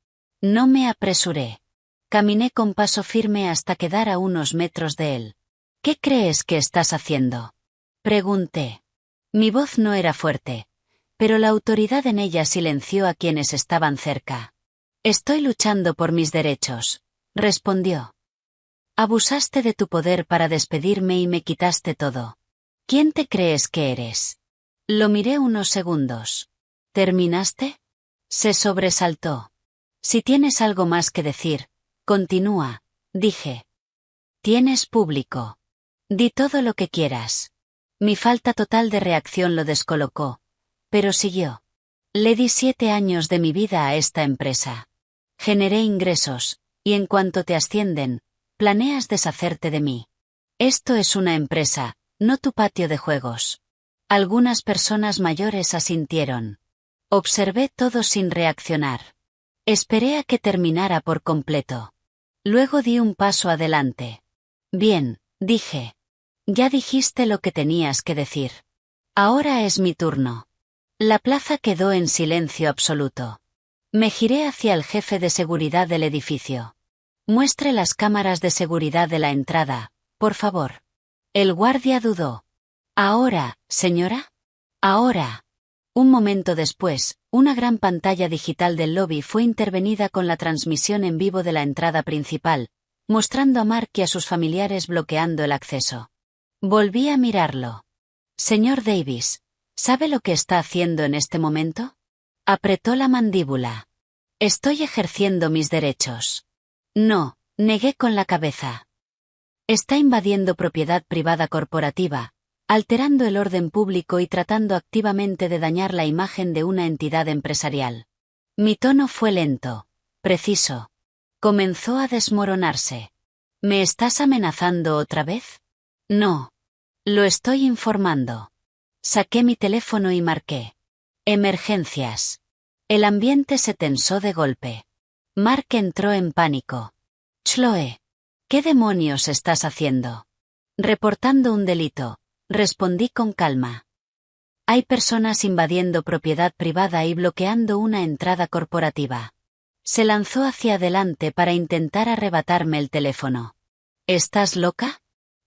No me apresuré. Caminé con paso firme hasta quedar a unos metros de él. ¿Qué crees que estás haciendo? Pregunté. Mi voz no era fuerte, pero la autoridad en ella silenció a quienes estaban cerca. Estoy luchando por mis derechos, respondió. Abusaste de tu poder para despedirme y me quitaste todo. ¿Quién te crees que eres? Lo miré unos segundos. ¿Terminaste? Se sobresaltó. Si tienes algo más que decir, continúa, dije. Tienes público. Di todo lo que quieras. Mi falta total de reacción lo descolocó, pero siguió. Le di 7 años de mi vida a esta empresa. Generé ingresos, y en cuanto te ascienden, planeas deshacerte de mí. Esto es una empresa, no tu patio de juegos. Algunas personas mayores asintieron. Observé todo sin reaccionar. Esperé a que terminara por completo. Luego di un paso adelante. Bien, dije. Ya dijiste lo que tenías que decir. Ahora es mi turno. La plaza quedó en silencio absoluto. Me giré hacia el jefe de seguridad del edificio. Muestre las cámaras de seguridad de la entrada, por favor. El guardia dudó. ¿Ahora, señora? Ahora. Un momento después, una gran pantalla digital del lobby fue intervenida con la transmisión en vivo de la entrada principal, mostrando a Mark y a sus familiares bloqueando el acceso. Volví a mirarlo. Señor Davis, ¿sabe lo que está haciendo en este momento? Apretó la mandíbula. Estoy ejerciendo mis derechos. No, negué con la cabeza. Está invadiendo propiedad privada corporativa, alterando el orden público y tratando activamente de dañar la imagen de una entidad empresarial. Mi tono fue lento, preciso. Comenzó a desmoronarse. ¿Me estás amenazando otra vez? No. Lo estoy informando. Saqué mi teléfono y marqué. Emergencias. El ambiente se tensó de golpe. Mark entró en pánico. Chloe. ¿Qué demonios estás haciendo? Reportando un delito, respondí con calma. Hay personas invadiendo propiedad privada y bloqueando una entrada corporativa. Se lanzó hacia adelante para intentar arrebatarme el teléfono. ¿Estás loca?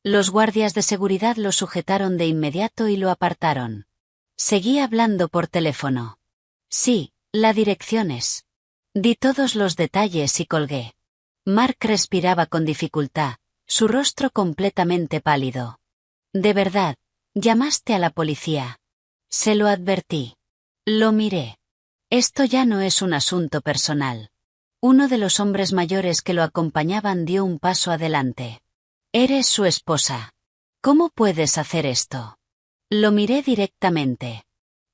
Los guardias de seguridad lo sujetaron de inmediato y lo apartaron. Seguí hablando por teléfono. Sí, la dirección es. Di todos los detalles y colgué. Mark respiraba con dificultad, su rostro completamente pálido. De verdad, llamaste a la policía. Se lo advertí. Lo miré. Esto ya no es un asunto personal. Uno de los hombres mayores que lo acompañaban dio un paso adelante. Eres su esposa. ¿Cómo puedes hacer esto? Lo miré directamente.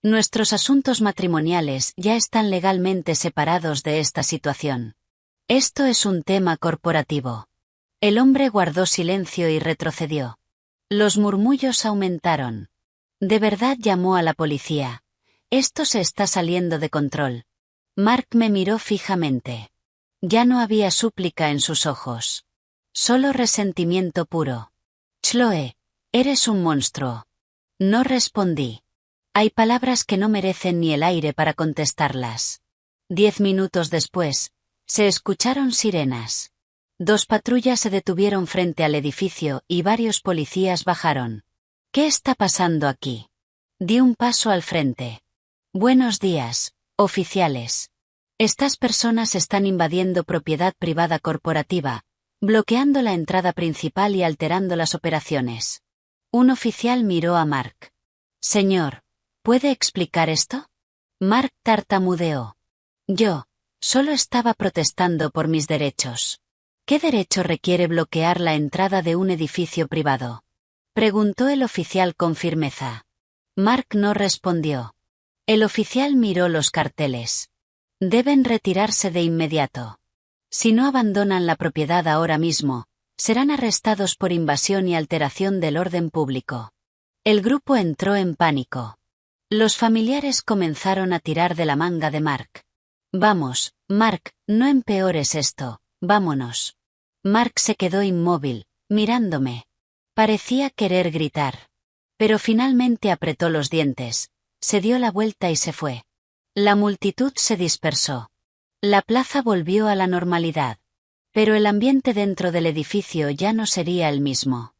Nuestros asuntos matrimoniales ya están legalmente separados de esta situación. Esto es un tema corporativo. El hombre guardó silencio y retrocedió. Los murmullos aumentaron. De verdad llamó a la policía. Esto se está saliendo de control. Mark me miró fijamente. Ya no había súplica en sus ojos. Solo resentimiento puro. Chloe, eres un monstruo. No respondí. Hay palabras que no merecen ni el aire para contestarlas. 10 minutos después, se escucharon sirenas. 2 patrullas se detuvieron frente al edificio y varios policías bajaron. ¿Qué está pasando aquí? Di un paso al frente. Buenos días, oficiales. Estas personas están invadiendo propiedad privada corporativa, bloqueando la entrada principal y alterando las operaciones. Un oficial miró a Mark. Señor, ¿puede explicar esto? Mark tartamudeó. Yo, solo estaba protestando por mis derechos. ¿Qué derecho requiere bloquear la entrada de un edificio privado? Preguntó el oficial con firmeza. Mark no respondió. El oficial miró los carteles. Deben retirarse de inmediato. Si no abandonan la propiedad ahora mismo, serán arrestados por invasión y alteración del orden público. El grupo entró en pánico. Los familiares comenzaron a tirar de la manga de Mark. Vamos, Mark, no empeores esto, vámonos. Mark se quedó inmóvil, mirándome. Parecía querer gritar. Pero finalmente apretó los dientes, se dio la vuelta y se fue. La multitud se dispersó. La plaza volvió a la normalidad. Pero el ambiente dentro del edificio ya no sería el mismo.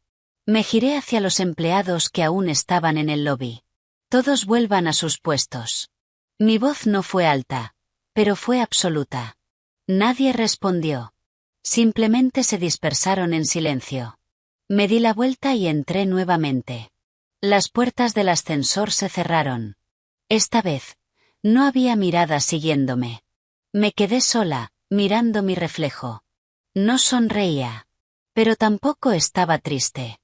Me giré hacia los empleados que aún estaban en el lobby. Todos vuelvan a sus puestos. Mi voz no fue alta, pero fue absoluta. Nadie respondió. Simplemente se dispersaron en silencio. Me di la vuelta y entré nuevamente. Las puertas del ascensor se cerraron. Esta vez, no había miradas siguiéndome. Me quedé sola, mirando mi reflejo. No sonreía. Pero tampoco estaba triste.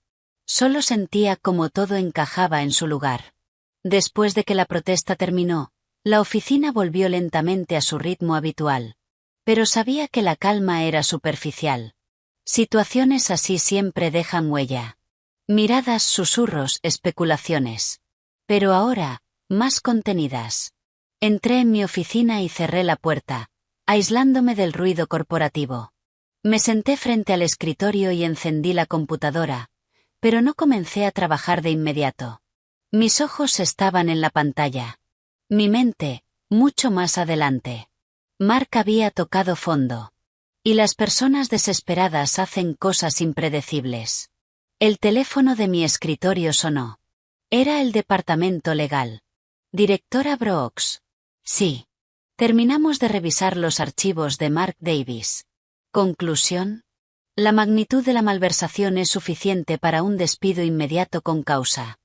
Solo sentía como todo encajaba en su lugar. Después de que la protesta terminó, la oficina volvió lentamente a su ritmo habitual. Pero sabía que la calma era superficial. Situaciones así siempre dejan huella. Miradas, susurros, especulaciones. Pero ahora, más contenidas. Entré en mi oficina y cerré la puerta, aislándome del ruido corporativo. Me senté frente al escritorio y encendí la computadora, pero no comencé a trabajar de inmediato. Mis ojos estaban en la pantalla. Mi mente, mucho más adelante. Mark había tocado fondo. Y las personas desesperadas hacen cosas impredecibles. El teléfono de mi escritorio sonó. Era el departamento legal. Directora Brooks. Sí. Terminamos de revisar los archivos de Mark Davis. Conclusión. La magnitud de la malversación es suficiente para un despido inmediato con causa.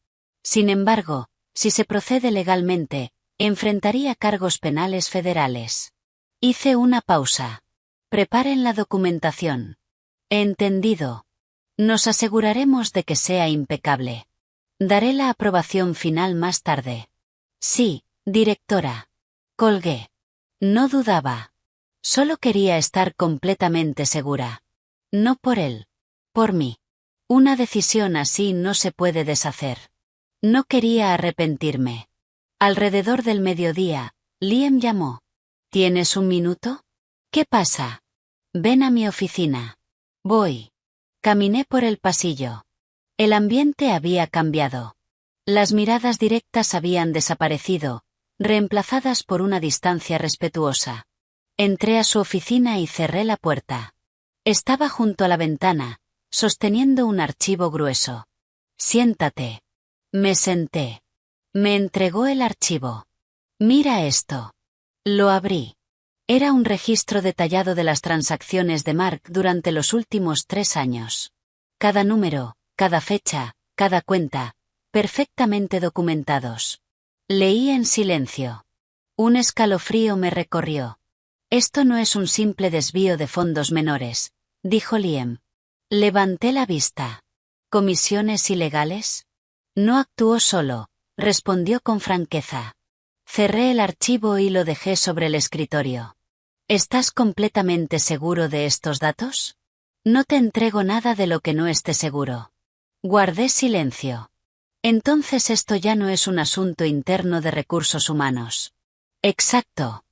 Sin embargo, si se procede legalmente, enfrentaría cargos penales federales. Hice una pausa. Preparen la documentación. Entendido. Nos aseguraremos de que sea impecable. Daré la aprobación final más tarde. Sí, directora. Colgué. No dudaba. Solo quería estar completamente segura. No por él. Por mí. Una decisión así no se puede deshacer. No quería arrepentirme. Alrededor del mediodía, Liam llamó. ¿Tienes un minuto? ¿Qué pasa? Ven a mi oficina. Voy. Caminé por el pasillo. El ambiente había cambiado. Las miradas directas habían desaparecido, reemplazadas por una distancia respetuosa. Entré a su oficina y cerré la puerta. Estaba junto a la ventana, sosteniendo un archivo grueso. Siéntate. Me senté. Me entregó el archivo. Mira esto. Lo abrí. Era un registro detallado de las transacciones de Mark durante los últimos 3 años. Cada número, cada fecha, cada cuenta, perfectamente documentados. Leí en silencio. Un escalofrío me recorrió. Esto no es un simple desvío de fondos menores, dijo Liam. Levanté la vista. ¿Comisiones ilegales? No actuó solo, respondió con franqueza. Cerré el archivo y lo dejé sobre el escritorio. ¿Estás completamente seguro de estos datos? No te entrego nada de lo que no esté seguro. Guardé silencio. Entonces esto ya no es un asunto interno de recursos humanos. Exacto.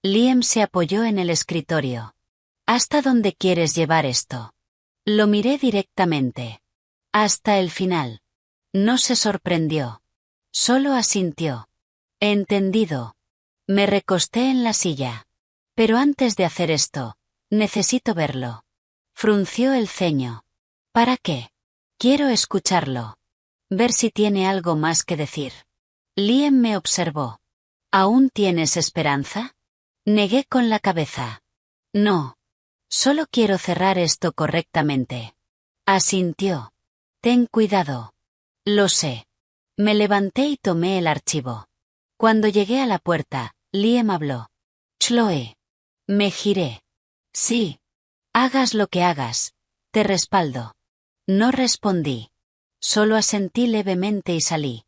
Liam se apoyó en el escritorio. ¿Hasta dónde quieres llevar esto? Lo miré directamente. Hasta el final. No se sorprendió. Solo asintió. Entendido. Me recosté en la silla. Pero antes de hacer esto, necesito verlo. Frunció el ceño. ¿Para qué? Quiero escucharlo. Ver si tiene algo más que decir. Liam me observó. ¿Aún tienes esperanza? Negué con la cabeza. No. Solo quiero cerrar esto correctamente. Asintió. Ten cuidado. Lo sé. Me levanté y tomé el archivo. Cuando llegué a la puerta, Liam habló. Chloe. Me giré. Sí. Hagas lo que hagas. Te respaldo. No respondí. Solo asentí levemente y salí.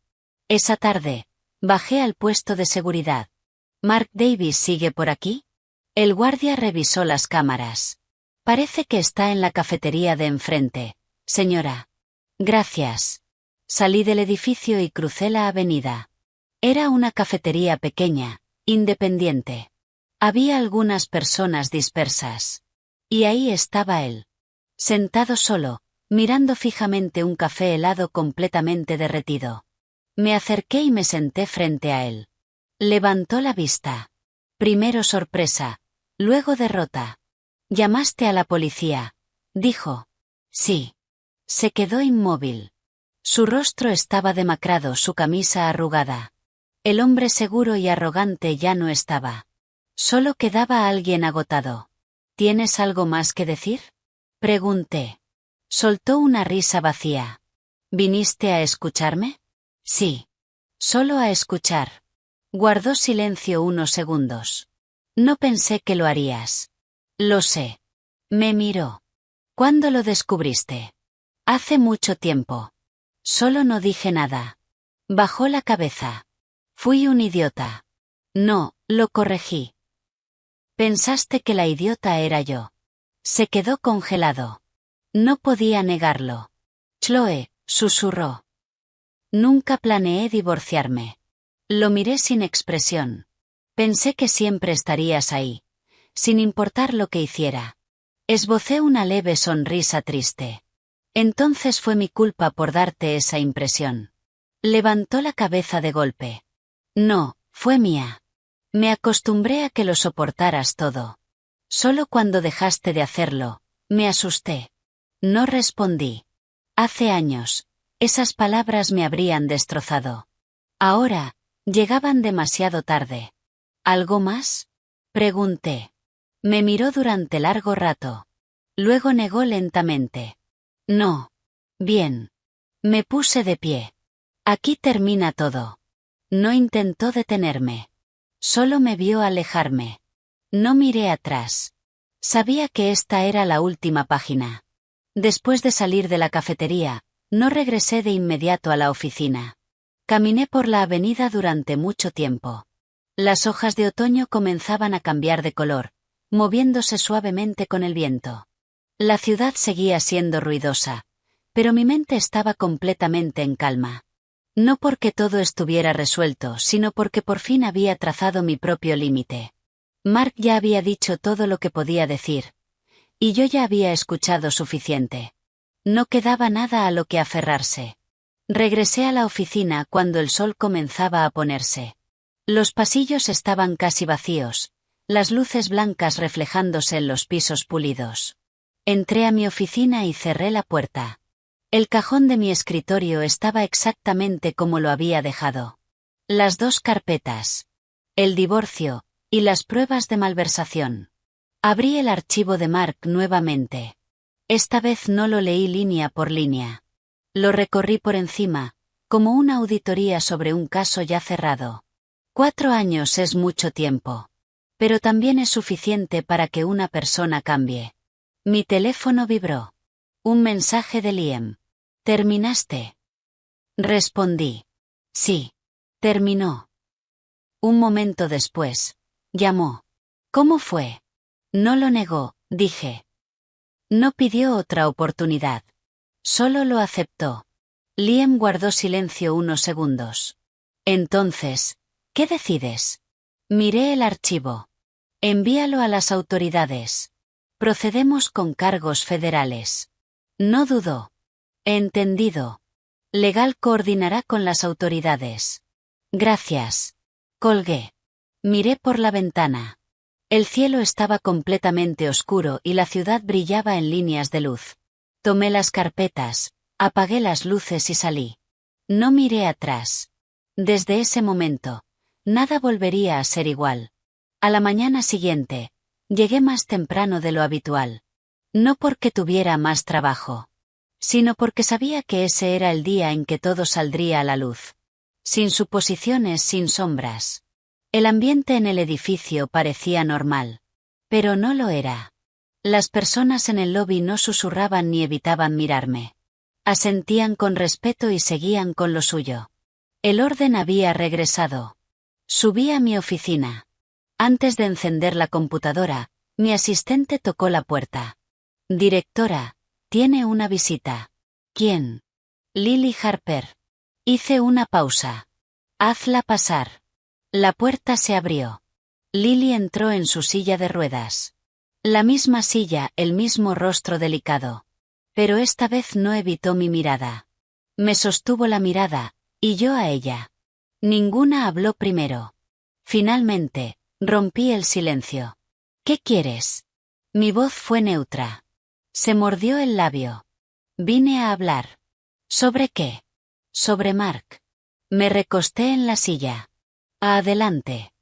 Esa tarde, bajé al puesto de seguridad. ¿Mark Davis sigue por aquí? El guardia revisó las cámaras. Parece que está en la cafetería de enfrente, señora. Gracias. Salí del edificio y crucé la avenida. Era una cafetería pequeña, independiente. Había algunas personas dispersas. Y ahí estaba él. Sentado solo, mirando fijamente un café helado completamente derretido. Me acerqué y me senté frente a él. Levantó la vista. Primero sorpresa, luego derrota. «¿Llamaste a la policía?», dijo. «Sí». Se quedó inmóvil. Su rostro estaba demacrado, su camisa arrugada. El hombre seguro y arrogante ya no estaba. Solo quedaba alguien agotado. «¿Tienes algo más que decir?», pregunté. Soltó una risa vacía. «¿Viniste a escucharme?». «Sí». «Solo a escuchar». Guardó silencio unos segundos. «No pensé que lo harías». «Lo sé». Me miró. «¿Cuándo lo descubriste?». «Hace mucho tiempo». Solo no dije nada. Bajó la cabeza. «Fui un idiota». «No», lo corregí. «Pensaste que la idiota era yo». Se quedó congelado. No podía negarlo. «Chloe», susurró. «Nunca planeé divorciarme». Lo miré sin expresión. Pensé que siempre estarías ahí, sin importar lo que hiciera. Esbocé una leve sonrisa triste. Entonces fue mi culpa por darte esa impresión. Levantó la cabeza de golpe. No, fue mía. Me acostumbré a que lo soportaras todo. Solo cuando dejaste de hacerlo, me asusté. No respondí. Hace años, esas palabras me habrían destrozado. Ahora, llegaban demasiado tarde. ¿Algo más?, pregunté. Me miró durante largo rato. Luego negó lentamente. No. Bien. Me puse de pie. Aquí termina todo. No intentó detenerme. Solo me vio alejarme. No miré atrás. Sabía que esta era la última página. Después de salir de la cafetería, no regresé de inmediato a la oficina. Caminé por la avenida durante mucho tiempo. Las hojas de otoño comenzaban a cambiar de color, moviéndose suavemente con el viento. La ciudad seguía siendo ruidosa, pero mi mente estaba completamente en calma. No porque todo estuviera resuelto, sino porque por fin había trazado mi propio límite. Mark ya había dicho todo lo que podía decir. Y yo ya había escuchado suficiente. No quedaba nada a lo que aferrarse. Regresé a la oficina cuando el sol comenzaba a ponerse. Los pasillos estaban casi vacíos, las luces blancas reflejándose en los pisos pulidos. Entré a mi oficina y cerré la puerta. El cajón de mi escritorio estaba exactamente como lo había dejado. Las 2 carpetas. El divorcio, y las pruebas de malversación. Abrí el archivo de Mark nuevamente. Esta vez no lo leí línea por línea. Lo recorrí por encima, como una auditoría sobre un caso ya cerrado. 4 años es mucho tiempo. Pero también es suficiente para que una persona cambie. Mi teléfono vibró. Un mensaje de Liam. ¿Terminaste? Respondí. Sí. Terminó. Un momento después. Llamó. ¿Cómo fue? No lo negó, dije. No pidió otra oportunidad. Solo lo aceptó. Liam guardó silencio unos segundos. Entonces, ¿qué decides? Miré el archivo. Envíalo a las autoridades. Procedemos con cargos federales. No dudó. Entendido. Legal coordinará con las autoridades. Gracias. Colgué. Miré por la ventana. El cielo estaba completamente oscuro y la ciudad brillaba en líneas de luz. Tomé las carpetas, apagué las luces y salí. No miré atrás. Desde ese momento, nada volvería a ser igual. A la mañana siguiente, llegué más temprano de lo habitual. No porque tuviera más trabajo, sino porque sabía que ese era el día en que todo saldría a la luz. Sin suposiciones, sin sombras. El ambiente en el edificio parecía normal. Pero no lo era. Las personas en el lobby no susurraban ni evitaban mirarme. Asentían con respeto y seguían con lo suyo. El orden había regresado. Subí a mi oficina. Antes de encender la computadora, mi asistente tocó la puerta. Directora, tiene una visita. ¿Quién? Lily Harper. Hice una pausa. Hazla pasar. La puerta se abrió. Lily entró en su silla de ruedas. La misma silla, el mismo rostro delicado. Pero esta vez no evitó mi mirada. Me sostuvo la mirada, y yo a ella. Ninguna habló primero. Finalmente, rompí el silencio. ¿Qué quieres? Mi voz fue neutra. Se mordió el labio. Vine a hablar. ¿Sobre qué? Sobre Mark. Me recosté en la silla. Adelante.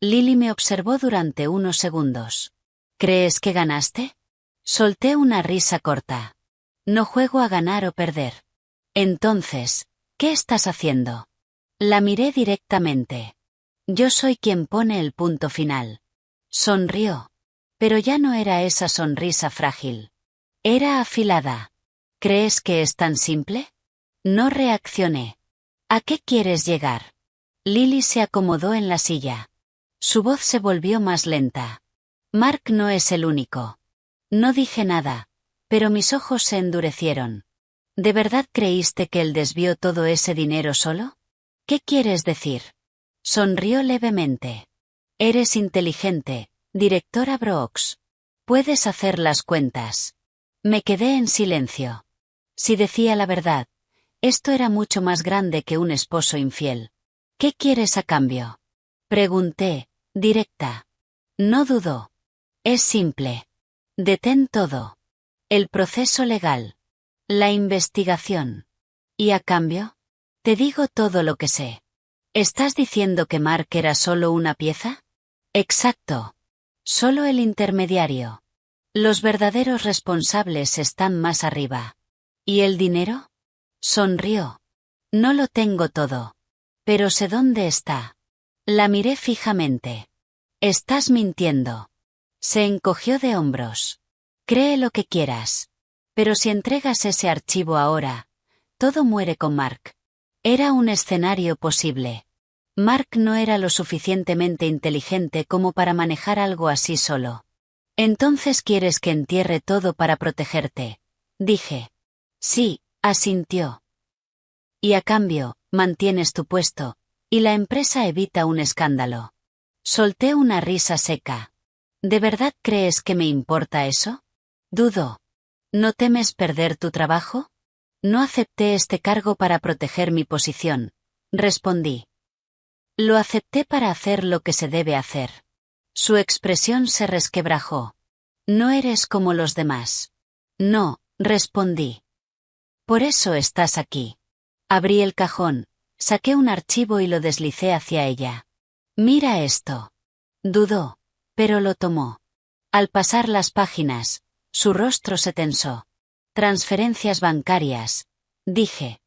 Lily me observó durante unos segundos. ¿Crees que ganaste? Solté una risa corta. No juego a ganar o perder. Entonces, ¿qué estás haciendo? La miré directamente. Yo soy quien pone el punto final. Sonrió. Pero ya no era esa sonrisa frágil. Era afilada. ¿Crees que es tan simple? No reaccioné. ¿A qué quieres llegar? Lily se acomodó en la silla. Su voz se volvió más lenta. Mark no es el único. No dije nada, pero mis ojos se endurecieron. ¿De verdad creíste que él desvió todo ese dinero solo? ¿Qué quieres decir? Sonrió levemente. Eres inteligente, directora Brooks. Puedes hacer las cuentas. Me quedé en silencio. Si decía la verdad, esto era mucho más grande que un esposo infiel. ¿Qué quieres a cambio? Pregunté, directa. No dudó. Es simple. Detén todo. El proceso legal. La investigación. ¿Y a cambio? Te digo todo lo que sé. ¿Estás diciendo que Mark era solo una pieza? Exacto. Solo el intermediario. Los verdaderos responsables están más arriba. ¿Y el dinero? Sonrió. No lo tengo todo. Pero sé dónde está. La miré fijamente. Estás mintiendo. Se encogió de hombros. Cree lo que quieras. Pero si entregas ese archivo ahora, todo muere con Mark. Era un escenario posible. Mark no era lo suficientemente inteligente como para manejar algo así solo. Entonces quieres que entierre todo para protegerte. Dije. Sí, asintió. Y a cambio, mantienes tu puesto, y la empresa evita un escándalo. Solté una risa seca. ¿De verdad crees que me importa eso? Dudo. ¿No temes perder tu trabajo? No acepté este cargo para proteger mi posición, respondí. Lo acepté para hacer lo que se debe hacer. Su expresión se resquebrajó. No eres como los demás. No, respondí. Por eso estás aquí. Abrí el cajón, saqué un archivo y lo deslicé hacia ella. Mira esto. Dudó, pero lo tomó. Al pasar las páginas, su rostro se tensó. Transferencias bancarias, dije.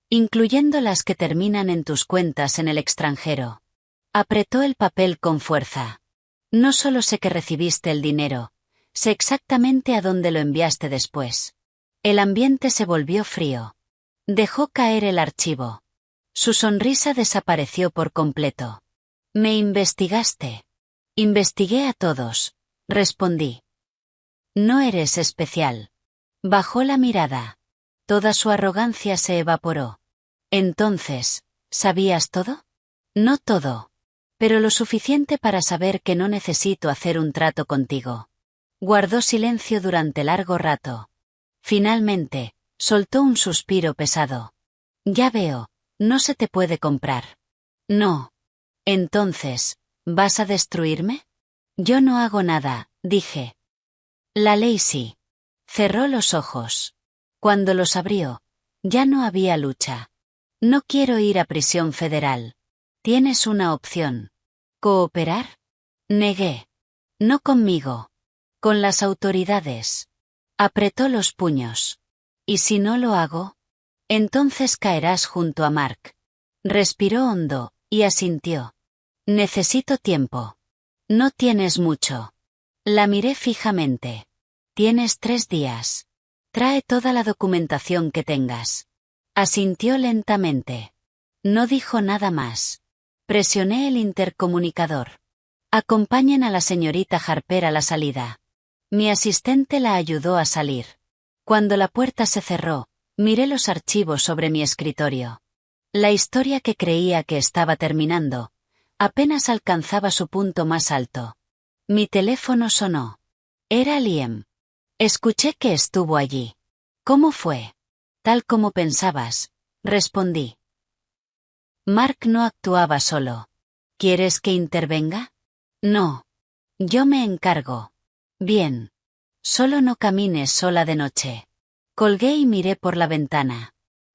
Incluyendo las que terminan en tus cuentas en el extranjero. Apretó el papel con fuerza. No solo sé que recibiste el dinero, sé exactamente a dónde lo enviaste después. El ambiente se volvió frío. Dejó caer el archivo. Su sonrisa desapareció por completo. ¿Me investigaste? Investigué a todos, respondí. No eres especial. Bajó la mirada. Toda su arrogancia se evaporó. Entonces, ¿sabías todo? No todo. Pero lo suficiente para saber que no necesito hacer un trato contigo. Guardó silencio durante largo rato. Finalmente, soltó un suspiro pesado. Ya veo, no se te puede comprar. No. Entonces, ¿vas a destruirme? Yo no hago nada, dije. La ley sí. Cerró los ojos. Cuando los abrió, ya no había lucha. No quiero ir a prisión federal. Tienes una opción. ¿Cooperar? Negué. No conmigo. Con las autoridades. Apretó los puños. ¿Y si no lo hago? Entonces caerás junto a Mark. Respiró hondo, y asintió. Necesito tiempo. No tienes mucho. La miré fijamente. Tienes 3 días. Trae toda la documentación que tengas. Asintió lentamente. No dijo nada más. Presioné el intercomunicador. Acompañen a la señorita Harper a la salida. Mi asistente la ayudó a salir. Cuando la puerta se cerró, miré los archivos sobre mi escritorio. La historia que creía que estaba terminando, apenas alcanzaba su punto más alto. Mi teléfono sonó. Era Liam. Escuché que estuvo allí. ¿Cómo fue? Tal como pensabas, respondí. Mark no actuaba solo. ¿Quieres que intervenga? No. Yo me encargo. Bien. Solo no camines sola de noche. Colgué y miré por la ventana.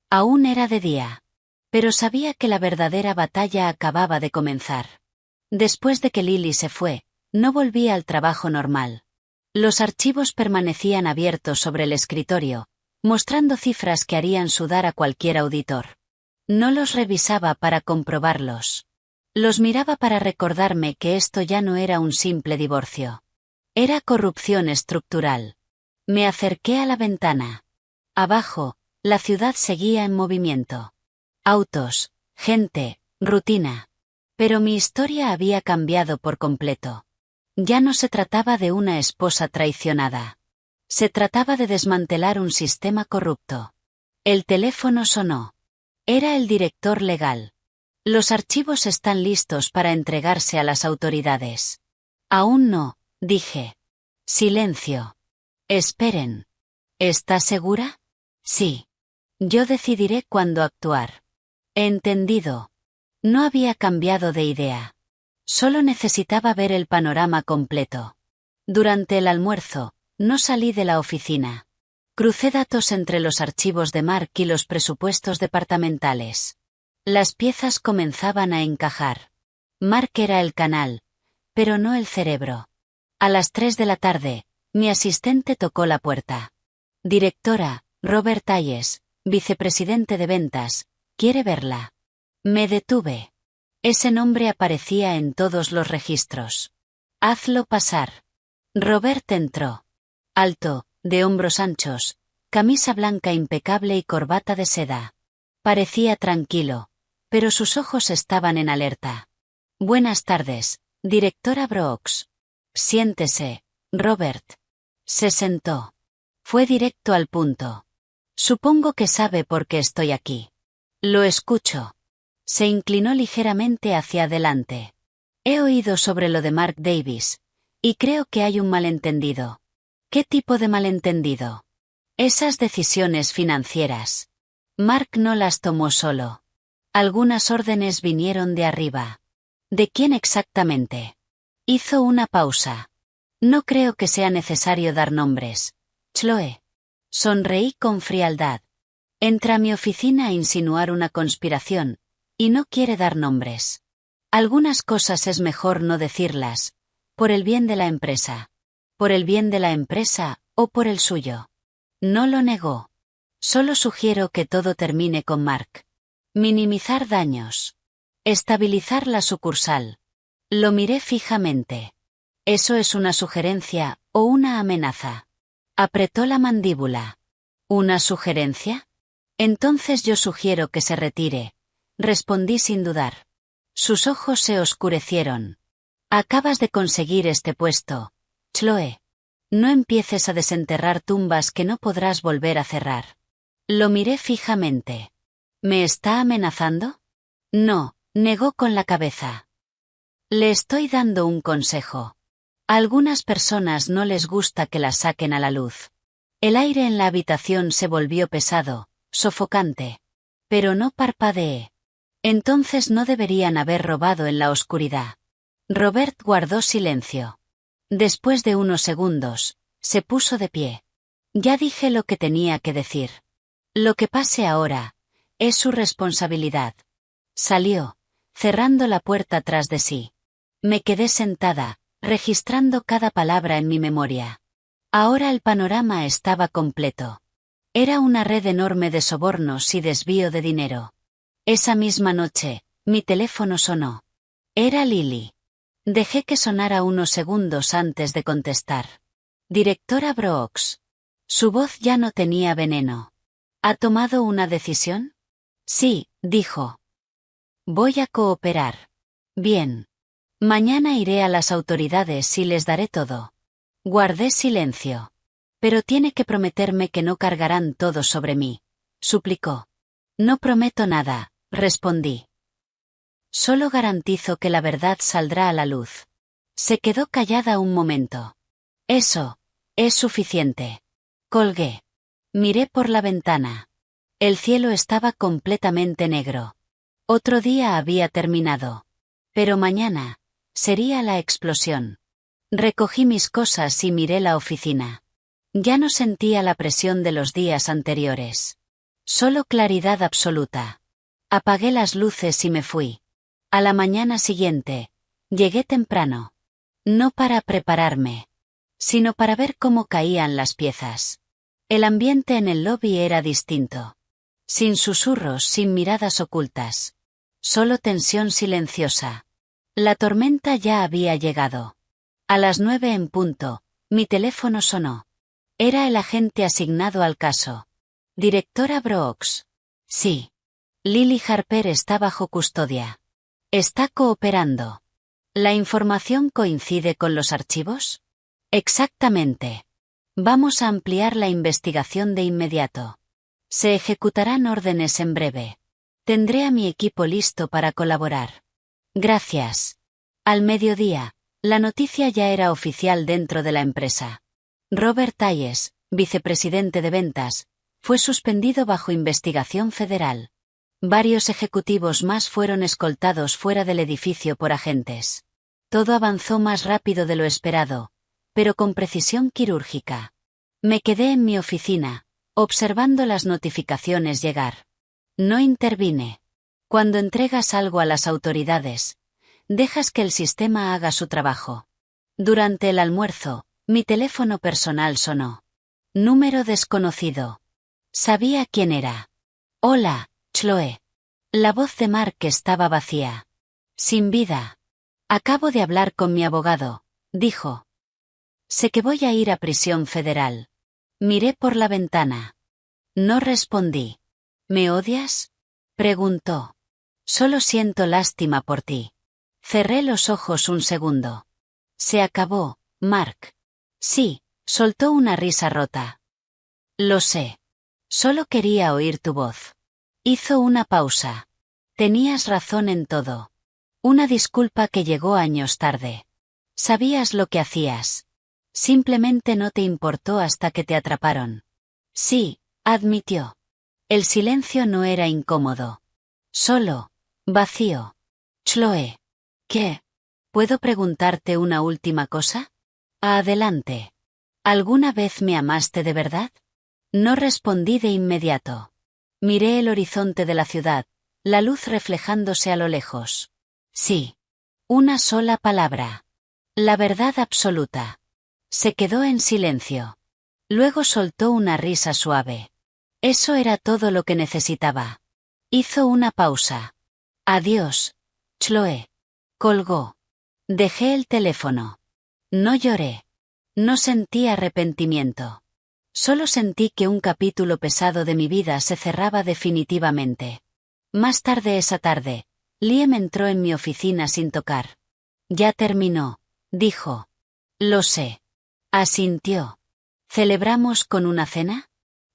Aún era de día. Pero sabía que la verdadera batalla acababa de comenzar. Después de que Lily se fue, no volví al trabajo normal. Los archivos permanecían abiertos sobre el escritorio, mostrando cifras que harían sudar a cualquier auditor. No los revisaba para comprobarlos. Los miraba para recordarme que esto ya no era un simple divorcio. Era corrupción estructural. Me acerqué a la ventana. Abajo, la ciudad seguía en movimiento. Autos, gente, rutina. Pero mi historia había cambiado por completo. Ya no se trataba de una esposa traicionada. Se trataba de desmantelar un sistema corrupto. El teléfono sonó. Era el director legal. Los archivos están listos para entregarse a las autoridades. Aún no, dije. Silencio. Esperen. ¿Estás segura? Sí. Yo decidiré cuándo actuar. Entendido. No había cambiado de idea. Solo necesitaba ver el panorama completo. Durante el almuerzo, no salí de la oficina. Crucé datos entre los archivos de Mark y los presupuestos departamentales. Las piezas comenzaban a encajar. Mark era el canal, pero no el cerebro. A las 3 de la tarde, mi asistente tocó la puerta. Directora, Robert Hayes, vicepresidente de ventas, ¿quiere verla? Me detuve. Ese nombre aparecía en todos los registros. Hazlo pasar. Robert entró. Alto, de hombros anchos, camisa blanca impecable y corbata de seda. Parecía tranquilo, pero sus ojos estaban en alerta. Buenas tardes, directora Brooks. Siéntese, Robert. Se sentó. Fue directo al punto. Supongo que sabe por qué estoy aquí. Lo escucho. Se inclinó ligeramente hacia adelante. He oído sobre lo de Mark Davis, Y creo que hay un malentendido. ¿Qué tipo de malentendido? Esas decisiones financieras. Mark no las tomó solo. Algunas órdenes vinieron de arriba. ¿De quién exactamente? Hizo una pausa. No creo que sea necesario dar nombres. Chloe. Sonreí con frialdad. Entra a mi oficina a insinuar una conspiración, y no quiere dar nombres. Algunas cosas es mejor no decirlas, por el bien de la empresa. ¿Por el bien de la empresa, o por el suyo? No lo negó. Solo sugiero que todo termine con Mark. Minimizar daños. Estabilizar la sucursal. Lo miré fijamente. ¿Eso es una sugerencia, o una amenaza? Apretó la mandíbula. ¿Una sugerencia? Entonces yo sugiero que se retire, respondí sin dudar. Sus ojos se oscurecieron. Acabas de conseguir este puesto, Chloe. No empieces a desenterrar tumbas que no podrás volver a cerrar. Lo miré fijamente. ¿Me está amenazando? No, negó con la cabeza. Le estoy dando un consejo. A algunas personas no les gusta que las saquen a la luz. El aire en la habitación se volvió pesado, sofocante. Pero no parpadeé. Entonces no deberían haber robado en la oscuridad. Robert guardó silencio. Después de unos segundos, se puso de pie. Ya dije lo que tenía que decir. Lo que pase ahora, es su responsabilidad. Salió, cerrando la puerta tras de sí. Me quedé sentada, registrando cada palabra en mi memoria. Ahora el panorama estaba completo. Era una red enorme de sobornos y desvío de dinero. Esa misma noche, mi teléfono sonó. Era Lily. Dejé que sonara unos segundos antes de contestar. Directora Brooks. Su voz ya no tenía veneno. ¿Ha tomado una decisión? Sí, dijo. Voy a cooperar. Bien. Mañana iré a las autoridades y les daré todo. Guardé silencio. Pero tiene que prometerme que no cargarán todo sobre mí, suplicó. No prometo nada, respondí. Solo garantizo que la verdad saldrá a la luz. Se quedó callada un momento. Eso, es suficiente. Colgué. Miré por la ventana. El cielo estaba completamente negro. Otro día había terminado. Pero mañana, sería la explosión. Recogí mis cosas y miré la oficina. Ya no sentía la presión de los días anteriores. Solo claridad absoluta. Apagué las luces y me fui. A la mañana siguiente, llegué temprano. No para prepararme, sino para ver cómo caían las piezas. El ambiente en el lobby era distinto. Sin susurros, sin miradas ocultas. Solo tensión silenciosa. La tormenta ya había llegado. A las 9 en punto, mi teléfono sonó. Era el agente asignado al caso. Directora Brooks. Sí. Lily Harper está bajo custodia. Está cooperando. ¿La información coincide con los archivos? Exactamente. Vamos a ampliar la investigación de inmediato. Se ejecutarán órdenes en breve. Tendré a mi equipo listo para colaborar. Gracias. Al mediodía, la noticia ya era oficial dentro de la empresa. Robert Hayes, vicepresidente de ventas, fue suspendido bajo investigación federal. Varios ejecutivos más fueron escoltados fuera del edificio por agentes. Todo avanzó más rápido de lo esperado, pero con precisión quirúrgica. Me quedé en mi oficina, observando las notificaciones llegar. No intervine. Cuando entregas algo a las autoridades, dejas que el sistema haga su trabajo. Durante el almuerzo, mi teléfono personal sonó. Número desconocido. Sabía quién era. Hola, Chloe. La voz de Mark estaba vacía. Sin vida. Acabo de hablar con mi abogado, dijo. Sé que voy a ir a prisión federal. Miré por la ventana. No respondí. ¿Me odias? Preguntó. Solo siento lástima por ti. Cerré los ojos un segundo. Se acabó, Mark. Sí, soltó una risa rota. Lo sé. Solo quería oír tu voz. Hizo una pausa. Tenías razón en todo. Una disculpa que llegó años tarde. Sabías lo que hacías. Simplemente no te importó hasta que te atraparon. Sí, admitió. El silencio no era incómodo. Solo, vacío. Chloe. ¿Qué? ¿Puedo preguntarte una última cosa? Adelante. ¿Alguna vez me amaste de verdad? No respondí de inmediato. Miré el horizonte de la ciudad, la luz reflejándose a lo lejos. Sí. Una sola palabra. La verdad absoluta. Se quedó en silencio. Luego soltó una risa suave. Eso era todo lo que necesitaba. Hizo una pausa. Adiós, Chloe. Colgó. Dejé el teléfono. No lloré. No sentí arrepentimiento. Solo sentí que un capítulo pesado de mi vida se cerraba definitivamente. Más tarde esa tarde, Liam entró en mi oficina sin tocar. Ya terminó, dijo. Lo sé. Asintió. ¿Celebramos con una cena?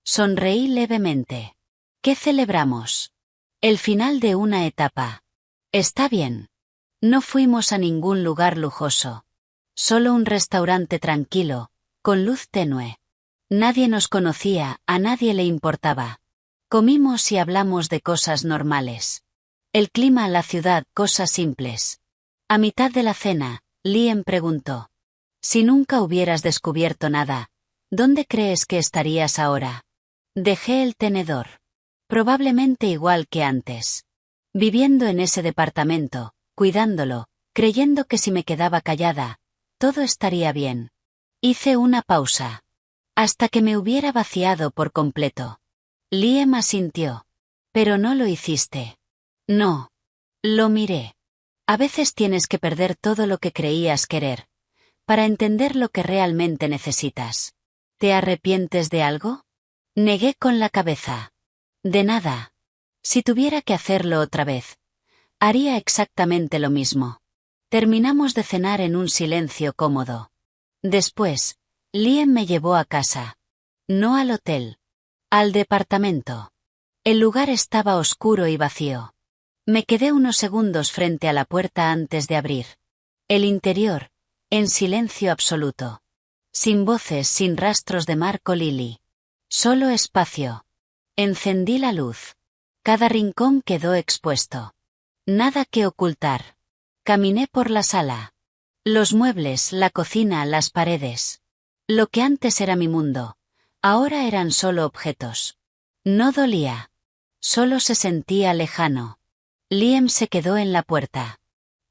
Sonreí levemente. ¿Qué celebramos? El final de una etapa. Está bien. No fuimos a ningún lugar lujoso. Solo un restaurante tranquilo, con luz tenue. Nadie nos conocía, a nadie le importaba. Comimos y hablamos de cosas normales. El clima, la ciudad, cosas simples. A mitad de la cena, Liam preguntó. Si nunca hubieras descubierto nada, ¿dónde crees que estarías ahora? Dejé el tenedor. Probablemente igual que antes. Viviendo en ese departamento, cuidándolo, creyendo que si me quedaba callada, todo estaría bien. Hice una pausa. Hasta que me hubiera vaciado por completo. Liam asintió. Pero no lo hiciste. No. Lo miré. A veces tienes que perder todo lo que creías querer, para entender lo que realmente necesitas. ¿Te arrepientes de algo? Negué con la cabeza. De nada. Si tuviera que hacerlo otra vez, haría exactamente lo mismo. Terminamos de cenar en un silencio cómodo. Después, Liam me llevó a casa. No al hotel. Al departamento. El lugar estaba oscuro y vacío. Me quedé unos segundos frente a la puerta antes de abrir. El interior, en silencio absoluto. Sin voces, sin rastros de Marco Lily. Solo espacio. Encendí la luz. Cada rincón quedó expuesto. Nada que ocultar. Caminé por la sala. Los muebles, la cocina, las paredes. Lo que antes era mi mundo, ahora eran solo objetos. No dolía. Solo se sentía lejano. Liam se quedó en la puerta.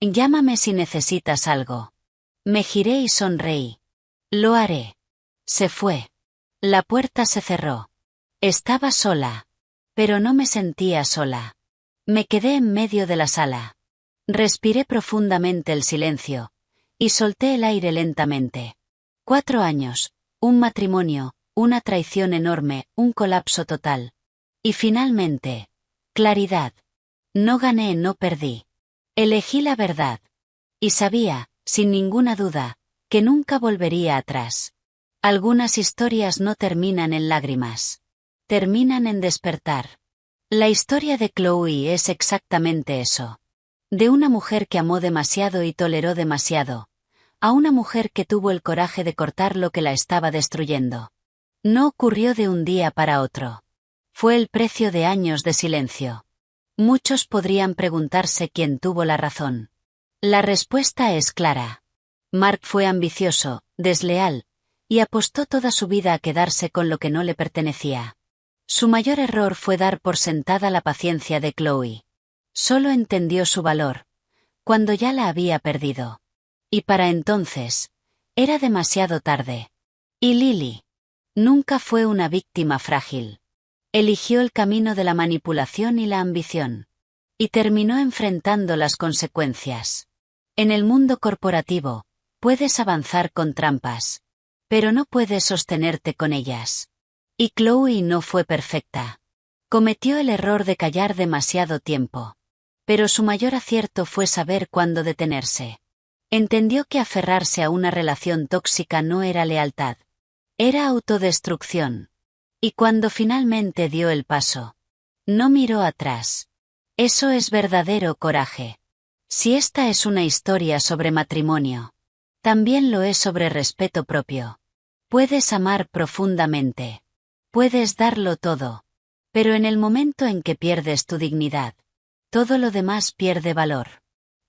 Llámame si necesitas algo. Me giré y sonreí. Lo haré. Se fue. La puerta se cerró. Estaba sola. Pero no me sentía sola. Me quedé en medio de la sala. Respiré profundamente el silencio, y solté el aire lentamente. 4 años, un matrimonio, una traición enorme, un colapso total. Y finalmente, claridad. No gané, no perdí. Elegí la verdad. Y sabía, sin ninguna duda, que nunca volvería atrás. Algunas historias no terminan en lágrimas. Terminan en despertar. La historia de Chloe es exactamente eso. De una mujer que amó demasiado y toleró demasiado, a una mujer que tuvo el coraje de cortar lo que la estaba destruyendo. No ocurrió de un día para otro. Fue el precio de años de silencio. Muchos podrían preguntarse quién tuvo la razón. La respuesta es clara. Mark fue ambicioso, desleal, y apostó toda su vida a quedarse con lo que no le pertenecía. Su mayor error fue dar por sentada la paciencia de Chloe. Solo entendió su valor cuando ya la había perdido. Y para entonces, era demasiado tarde. Y Lily nunca fue una víctima frágil. Eligió el camino de la manipulación y la ambición. Y terminó enfrentando las consecuencias. En el mundo corporativo, puedes avanzar con trampas, pero no puedes sostenerte con ellas. Y Chloe no fue perfecta. Cometió el error de callar demasiado tiempo. Pero su mayor acierto fue saber cuándo detenerse. Entendió que aferrarse a una relación tóxica no era lealtad. Era autodestrucción. Y cuando finalmente dio el paso, no miró atrás. Eso es verdadero coraje. Si esta es una historia sobre matrimonio, También lo es sobre respeto propio. Puedes amar profundamente. Puedes darlo todo. Pero en el momento en que pierdes tu dignidad, todo lo demás pierde valor.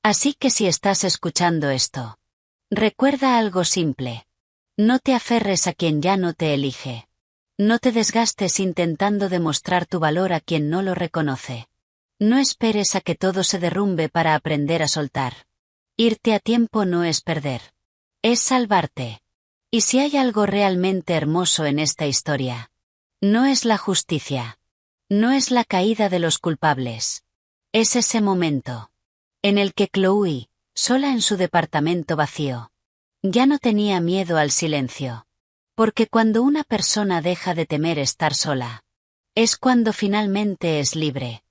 Así que si estás escuchando esto, recuerda algo simple. No te aferres a quien ya no te elige. No te desgastes intentando demostrar tu valor a quien no lo reconoce. No esperes a que todo se derrumbe para aprender a soltar. Irte a tiempo no es perder. Es salvarte. Y si hay algo realmente hermoso en esta historia, no es la justicia. No es la caída de los culpables. Es ese momento en el que Chloe, sola en su departamento vacío, ya no tenía miedo al silencio. Porque cuando una persona deja de temer estar sola, es cuando finalmente es libre.